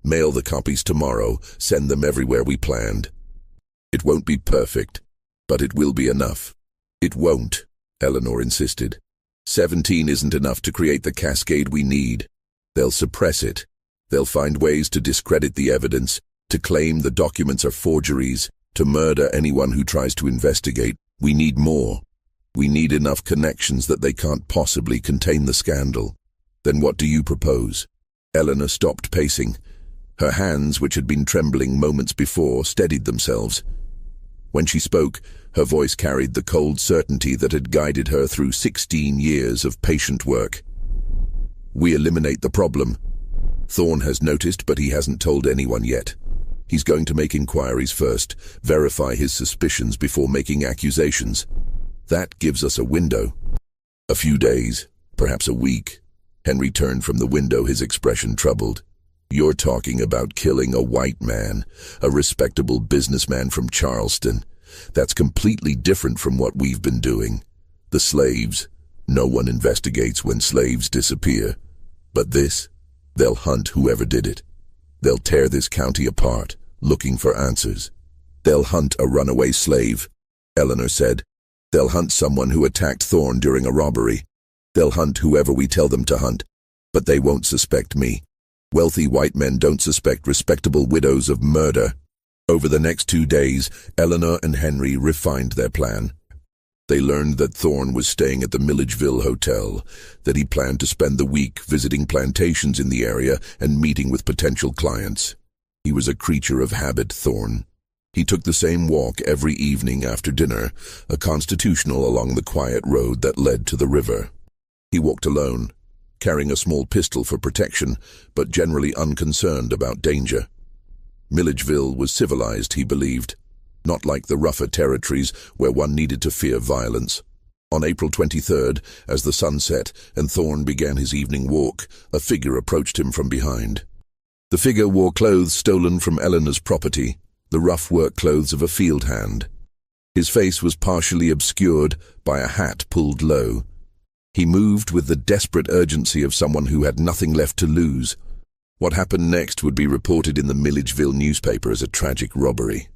Mail the copies tomorrow, send them everywhere we planned. It won't be perfect, but it will be enough." "It won't," Eleanor insisted. 17 isn't enough to create the cascade we need. They'll suppress it. They'll find ways to discredit the evidence, to claim the documents are forgeries, to murder anyone who tries to investigate. We need more. We need enough connections that they can't possibly contain the scandal." "Then what do you propose?" Eleanor stopped pacing. Her hands, which had been trembling moments before, steadied themselves. When she spoke, her voice carried the cold certainty that had guided her through 16 years of patient work. "We eliminate the problem. Thorne has noticed, but he hasn't told anyone yet. He's going to make inquiries first, verify his suspicions before making accusations. That gives us a window. A few days, perhaps a week." Henry turned from the window, his expression troubled. "You're talking about killing a white man, a respectable businessman from Charleston. That's completely different from what we've been doing. The slaves, no one investigates when slaves disappear. But this, they'll hunt whoever did it. They'll tear this county apart, looking for answers. They'll hunt a runaway slave," Eleanor said. "They'll hunt someone who attacked Thorne during a robbery. They'll hunt whoever we tell them to hunt, but they won't suspect me. Wealthy white men don't suspect respectable widows of murder." Over the next 2 days, Eleanor and Henry refined their plan. They learned that Thorne was staying at the Milledgeville Hotel, that he planned to spend the week visiting plantations in the area and meeting with potential clients. He was a creature of habit, Thorne. He took the same walk every evening after dinner, a constitutional along the quiet road that led to the river. He walked alone, carrying a small pistol for protection, but generally unconcerned about danger. Milledgeville was civilized, he believed, not like the rougher territories where one needed to fear violence. On April 23rd, as the sun set and Thorne began his evening walk, a figure approached him from behind. The figure wore clothes stolen from Eleanor's property, the rough work clothes of a field hand. His face was partially obscured by a hat pulled low. He moved with the desperate urgency of someone who had nothing left to lose. What happened next would be reported in the Milledgeville newspaper as a tragic robbery.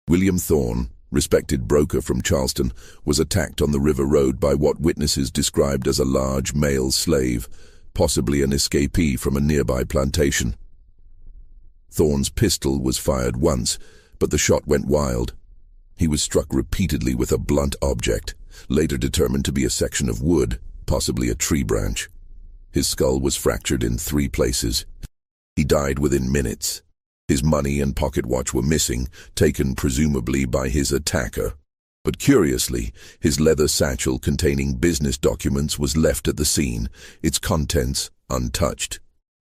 William Thorne, respected broker from Charleston, was attacked on the river road by what witnesses described as a large male slave, possibly an escapee from a nearby plantation. Thorne's pistol was fired once, but the shot went wild. He was struck repeatedly with a blunt object, later determined to be a section of wood, possibly a tree branch. His skull was fractured in 3 places. He died within minutes. His money and pocket watch were missing, taken presumably by his attacker. But curiously, his leather satchel containing business documents was left at the scene, its contents untouched.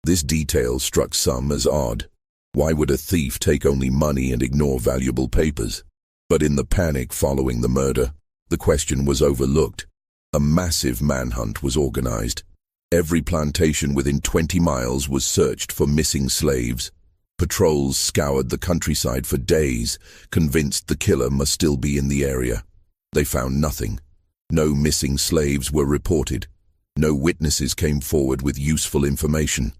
This detail struck some as odd. Why would a thief take only money and ignore valuable papers? But in the panic following the murder, the question was overlooked. A massive manhunt was organized. Every plantation within 20 miles was searched for missing slaves. Patrols scoured the countryside for days, convinced the killer must still be in the area. They found nothing. No missing slaves were reported. No witnesses came forward with useful information.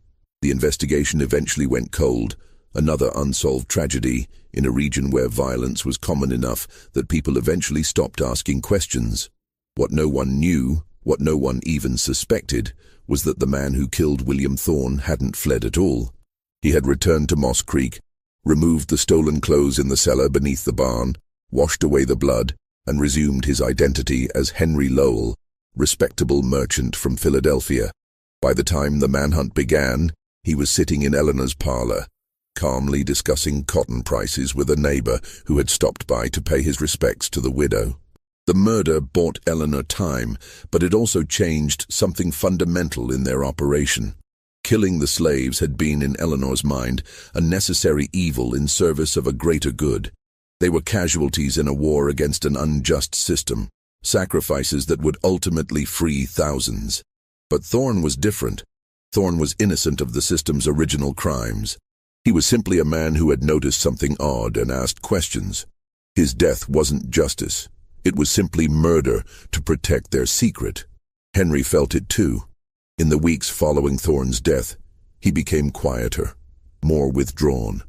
The investigation eventually went cold, another unsolved tragedy in a region where violence was common enough that people eventually stopped asking questions. What no one knew, what no one even suspected, was that the man who killed William Thorne hadn't fled at all. He had returned to Moss Creek, removed the stolen clothes in the cellar beneath the barn, washed away the blood, and resumed his identity as Henry Lowell, respectable merchant from Philadelphia. By the time the manhunt began, he was sitting in Eleanor's parlor, calmly discussing cotton prices with a neighbor who had stopped by to pay his respects to the widow. The murder bought Eleanor time, but it also changed something fundamental in their operation. Killing the slaves had been, in Eleanor's mind, a necessary evil in service of a greater good. They were casualties in a war against an unjust system, sacrifices that would ultimately free thousands. But Thorne was different. Thorne was innocent of the system's original crimes. He was simply a man who had noticed something odd and asked questions. His death wasn't justice. It was simply murder to protect their secret. Henry felt it too. In the weeks following Thorne's death, he became quieter, more withdrawn.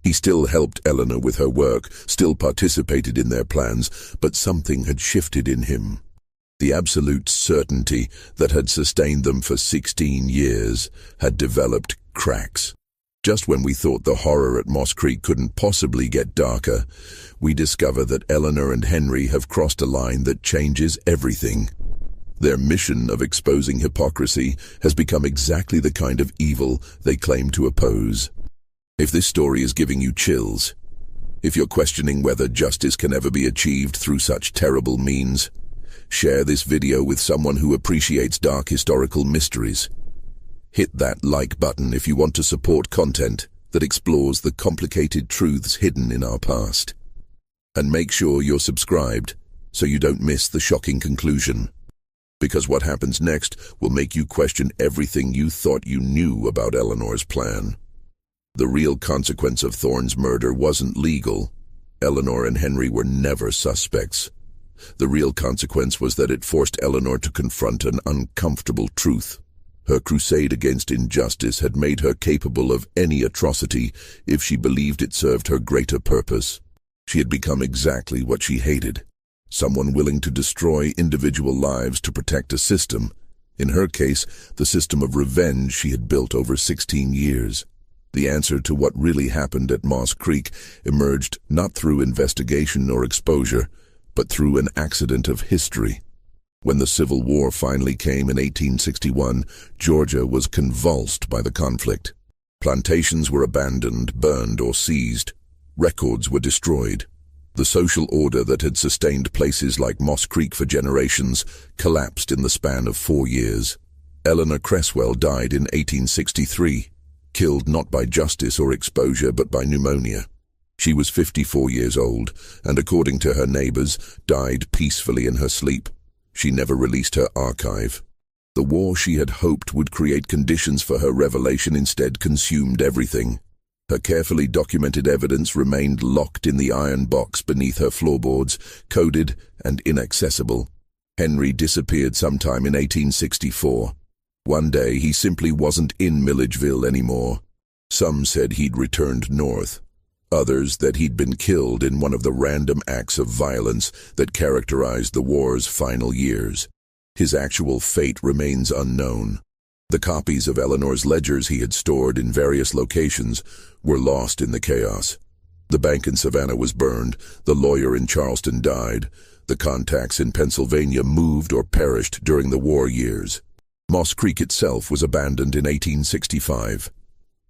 He still helped Eleanor with her work, still participated in their plans, but something had shifted in him. The absolute certainty that had sustained them for 16 years had developed cracks. Just when we thought the horror at Moss Creek couldn't possibly get darker, we discover that Eleanor and Henry have crossed a line that changes everything. Their mission of exposing hypocrisy has become exactly the kind of evil they claim to oppose. If this story is giving you chills, if you're questioning whether justice can ever be achieved through such terrible means, share this video with someone who appreciates dark historical mysteries. Hit that like button if you want to support content that explores the complicated truths hidden in our past. And make sure you're subscribed so you don't miss the shocking conclusion. Because what happens next will make you question everything you thought you knew about Eleanor's plan. The real consequence of Thorne's murder wasn't legal. Eleanor and Henry were never suspects. The real consequence was that it forced Eleanor to confront an uncomfortable truth. Her crusade against injustice had made her capable of any atrocity if she believed it served her greater purpose. She had become exactly what she hated, someone willing to destroy individual lives to protect a system. In her case, the system of revenge she had built over 16 years. The answer to what really happened at Moss Creek emerged not through investigation or exposure, but through an accident of history. When the Civil War finally came in 1861, Georgia was convulsed by the conflict. Plantations were abandoned, burned, or seized. Records were destroyed. The social order that had sustained places like Moss Creek for generations collapsed in the span of 4 years. Eleanor Cresswell died in 1863, killed not by justice or exposure but by pneumonia. She was 54 years old, and according to her neighbors, died peacefully in her sleep. She never released her archive. The war she had hoped would create conditions for her revelation instead consumed everything. Her carefully documented evidence remained locked in the iron box beneath her floorboards, coded and inaccessible. Henry disappeared sometime in 1864. One day he simply wasn't in Milledgeville anymore. Some said he'd returned north. Others that he'd been killed in one of the random acts of violence that characterized the war's final years. His actual fate remains unknown. The copies of Eleanor's ledgers he had stored in various locations were lost in the chaos. The bank in Savannah was burned, the lawyer in Charleston died, the contacts in Pennsylvania moved or perished during the war years. Moss Creek itself was abandoned in 1865.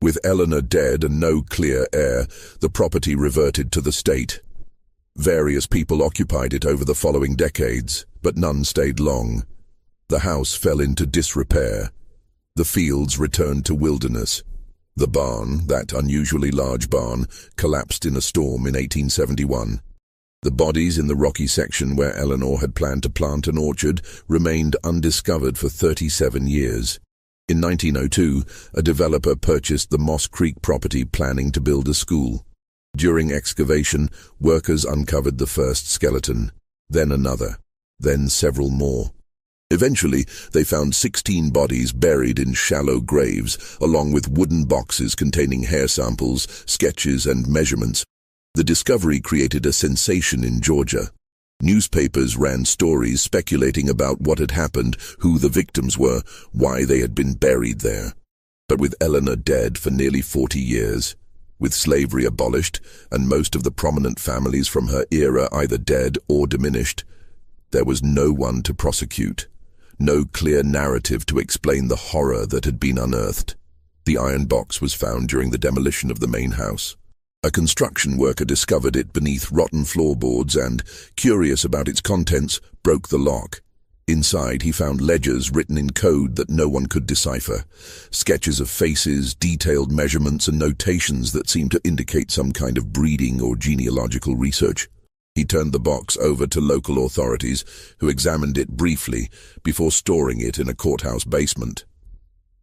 With Eleanor dead and no clear heir, the property reverted to the state. Various people occupied it over the following decades, but none stayed long. The house fell into disrepair. The fields returned to wilderness. The barn, that unusually large barn, collapsed in a storm in 1871. The bodies in the rocky section where Eleanor had planned to plant an orchard remained undiscovered for 37 years. In 1902, a developer purchased the Moss Creek property planning to build a school. During excavation, workers uncovered the first skeleton, then another, then several more. Eventually, they found 16 bodies buried in shallow graves, along with wooden boxes containing hair samples, sketches, and measurements. The discovery created a sensation in Georgia. Newspapers ran stories speculating about what had happened, who the victims were, why they had been buried there. But with Eleanor dead for nearly 40 years, with slavery abolished, and most of the prominent families from her era either dead or diminished, there was no one to prosecute, no clear narrative to explain the horror that had been unearthed. The iron box was found during the demolition of the main house. A construction worker discovered it beneath rotten floorboards and, curious about its contents, broke the lock. Inside, he found ledgers written in code that no one could decipher, sketches of faces, detailed measurements, and notations that seemed to indicate some kind of breeding or genealogical research. He turned the box over to local authorities, who examined it briefly before storing it in a courthouse basement.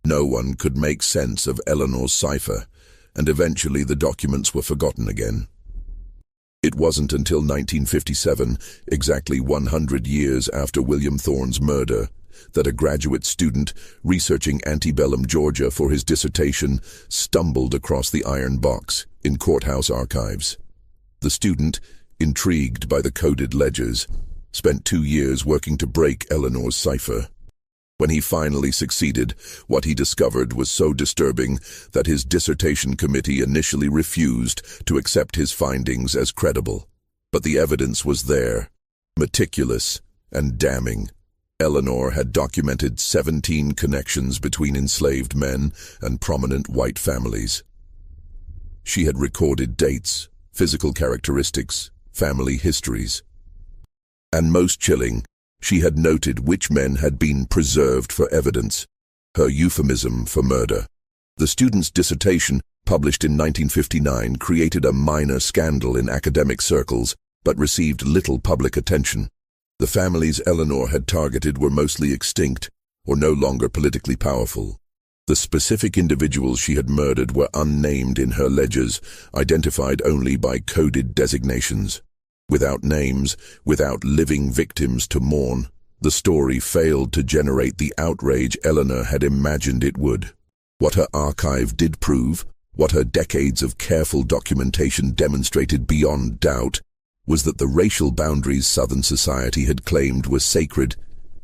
No one could make sense of Eleanor's cipher, and eventually the documents were forgotten again. It wasn't until 1957, exactly 100 years after William Thorne's murder, that a graduate student researching antebellum Georgia for his dissertation stumbled across the iron box in courthouse archives. The student, intrigued by the coded ledgers, spent 2 years working to break Eleanor's cipher. When he finally succeeded, what he discovered was so disturbing that his dissertation committee initially refused to accept his findings as credible. But the evidence was there, meticulous and damning. Eleanor had documented 17 connections between enslaved men and prominent white families. She had recorded dates, physical characteristics, family histories. And most chilling, she had noted which men had been preserved for evidence, her euphemism for murder. The student's dissertation, published in 1959, created a minor scandal in academic circles, but received little public attention. The families Eleanor had targeted were mostly extinct, or no longer politically powerful. The specific individuals she had murdered were unnamed in her ledgers, identified only by coded designations. Without names, without living victims to mourn, the story failed to generate the outrage Eleanor had imagined it would. What her archive did prove, what her decades of careful documentation demonstrated beyond doubt, was that the racial boundaries Southern society had claimed were sacred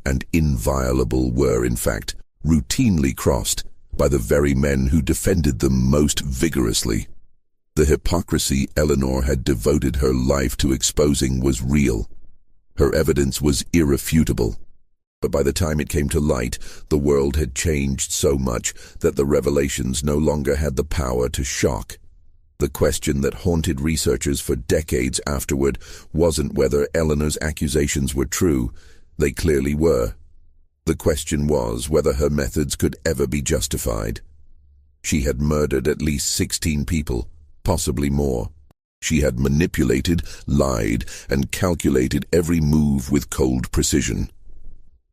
and inviolable were, in fact, routinely crossed by the very men who defended them most vigorously. The hypocrisy Eleanor had devoted her life to exposing was real. Her evidence was irrefutable. But by the time it came to light, the world had changed so much that the revelations no longer had the power to shock. The question that haunted researchers for decades afterward wasn't whether Eleanor's accusations were true. They clearly were. The question was whether her methods could ever be justified. She had murdered at least 16 people, possibly more. She had manipulated, lied, and calculated every move with cold precision.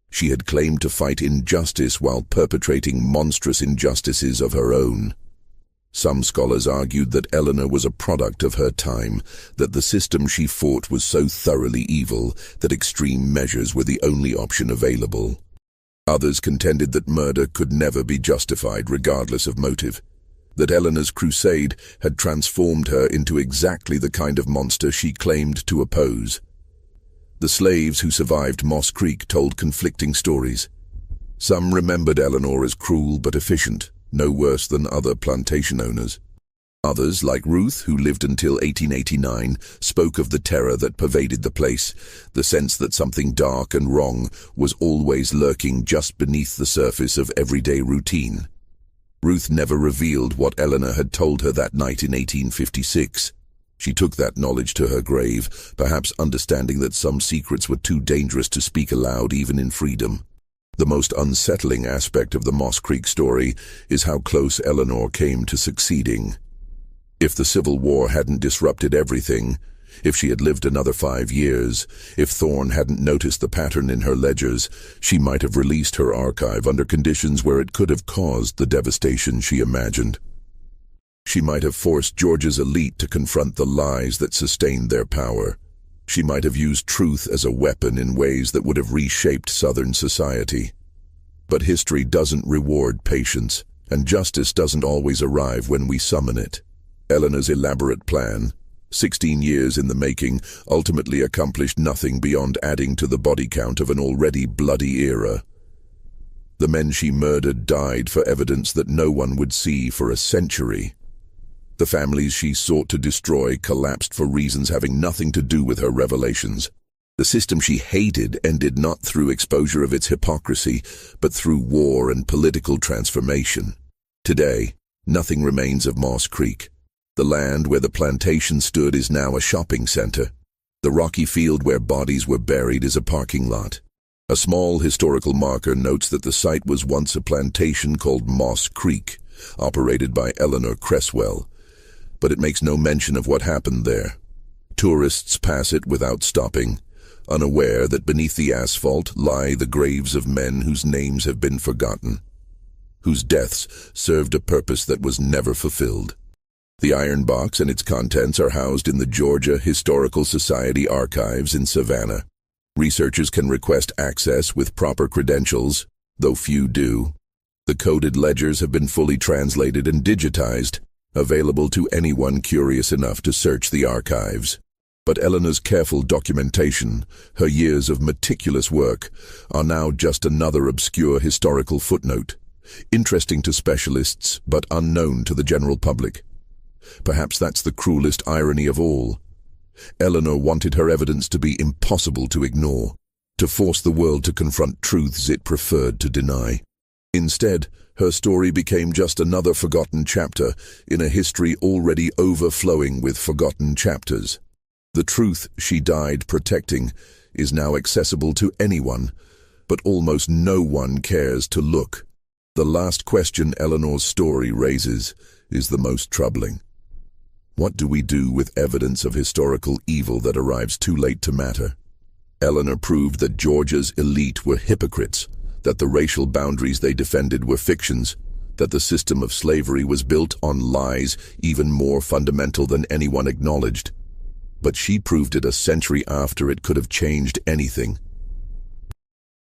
She had claimed to fight injustice while perpetrating monstrous injustices of her own. Some scholars argued that Eleanor was a product of her time, that the system she fought was so thoroughly evil that extreme measures were the only option available. Others contended that murder could never be justified regardless of motive, that Eleanor's crusade had transformed her into exactly the kind of monster she claimed to oppose. The slaves who survived Moss Creek told conflicting stories. Some remembered Eleanor as cruel but efficient, no worse than other plantation owners. Others, like Ruth, who lived until 1889, spoke of the terror that pervaded the place, the sense that something dark and wrong was always lurking just beneath the surface of everyday routine. Ruth never revealed what Eleanor had told her that night in 1856. She took that knowledge to her grave, perhaps understanding that some secrets were too dangerous to speak aloud even in freedom. The most unsettling aspect of the Moss Creek story is how close Eleanor came to succeeding. If the Civil War hadn't disrupted everything, if she had lived another 5 years, if Thorne hadn't noticed the pattern in her ledgers, she might have released her archive under conditions where it could have caused the devastation she imagined. She might have forced Georgia's elite to confront the lies that sustained their power. She might have used truth as a weapon in ways that would have reshaped Southern society. But history doesn't reward patience, and justice doesn't always arrive when we summon it. Eleanor's elaborate plan, 16 years in the making, ultimately accomplished nothing beyond adding to the body count of an already bloody era. The men she murdered died for evidence that no one would see for a century. The families she sought to destroy collapsed for reasons having nothing to do with her revelations. The system she hated ended not through exposure of its hypocrisy, but through war and political transformation. Today, nothing remains of Moss Creek. The land where the plantation stood is now a shopping center. The rocky field where bodies were buried is a parking lot. A small historical marker notes that the site was once a plantation called Moss Creek, operated by Eleanor Cresswell. But it makes no mention of what happened there. Tourists pass it without stopping, unaware that beneath the asphalt lie the graves of men whose names have been forgotten, whose deaths served a purpose that was never fulfilled. The iron box and its contents are housed in the Georgia Historical Society archives in Savannah. Researchers can request access with proper credentials, though few do. The coded ledgers have been fully translated and digitized, available to anyone curious enough to search the archives. But Eleanor's careful documentation, her years of meticulous work, are now just another obscure historical footnote, interesting to specialists but unknown to the general public. Perhaps that's the cruelest irony of all. Eleanor wanted her evidence to be impossible to ignore, to force the world to confront truths it preferred to deny. Instead, her story became just another forgotten chapter in a history already overflowing with forgotten chapters. The truth she died protecting is now accessible to anyone, but almost no one cares to look. The last question Eleanor's story raises is the most troubling. What do we do with evidence of historical evil that arrives too late to matter? Eleanor proved that Georgia's elite were hypocrites, that the racial boundaries they defended were fictions, that the system of slavery was built on lies even more fundamental than anyone acknowledged. But she proved it a century after it could have changed anything.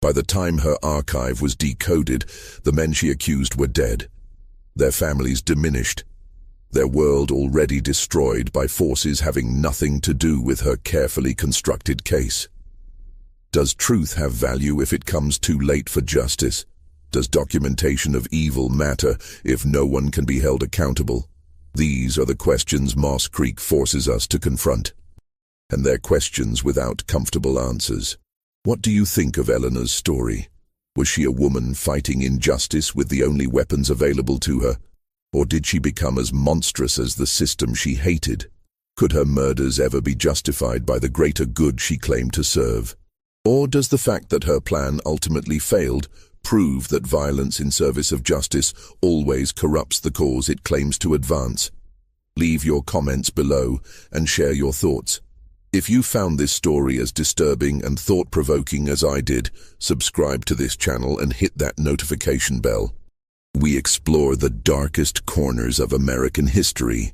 By the time her archive was decoded, the men she accused were dead, their families diminished, their world already destroyed by forces having nothing to do with her carefully constructed case. Does truth have value if it comes too late for justice? Does documentation of evil matter if no one can be held accountable? These are the questions Moss Creek forces us to confront. And they're questions without comfortable answers. What do you think of Eleanor's story? Was she a woman fighting injustice with the only weapons available to her? Or did she become as monstrous as the system she hated? Could her murders ever be justified by the greater good she claimed to serve? Or does the fact that her plan ultimately failed prove that violence in service of justice always corrupts the cause it claims to advance? Leave your comments below and share your thoughts. If you found this story as disturbing and thought-provoking as I did, subscribe to this channel and hit that notification bell. We explore the darkest corners of American history,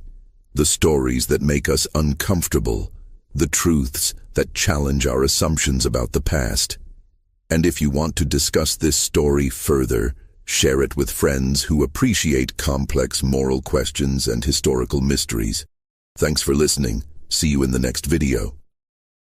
the stories that make us uncomfortable, the truths that challenge our assumptions about the past. And if you want to discuss this story further, share it with friends who appreciate complex moral questions and historical mysteries. Thanks for listening. See you in the next video.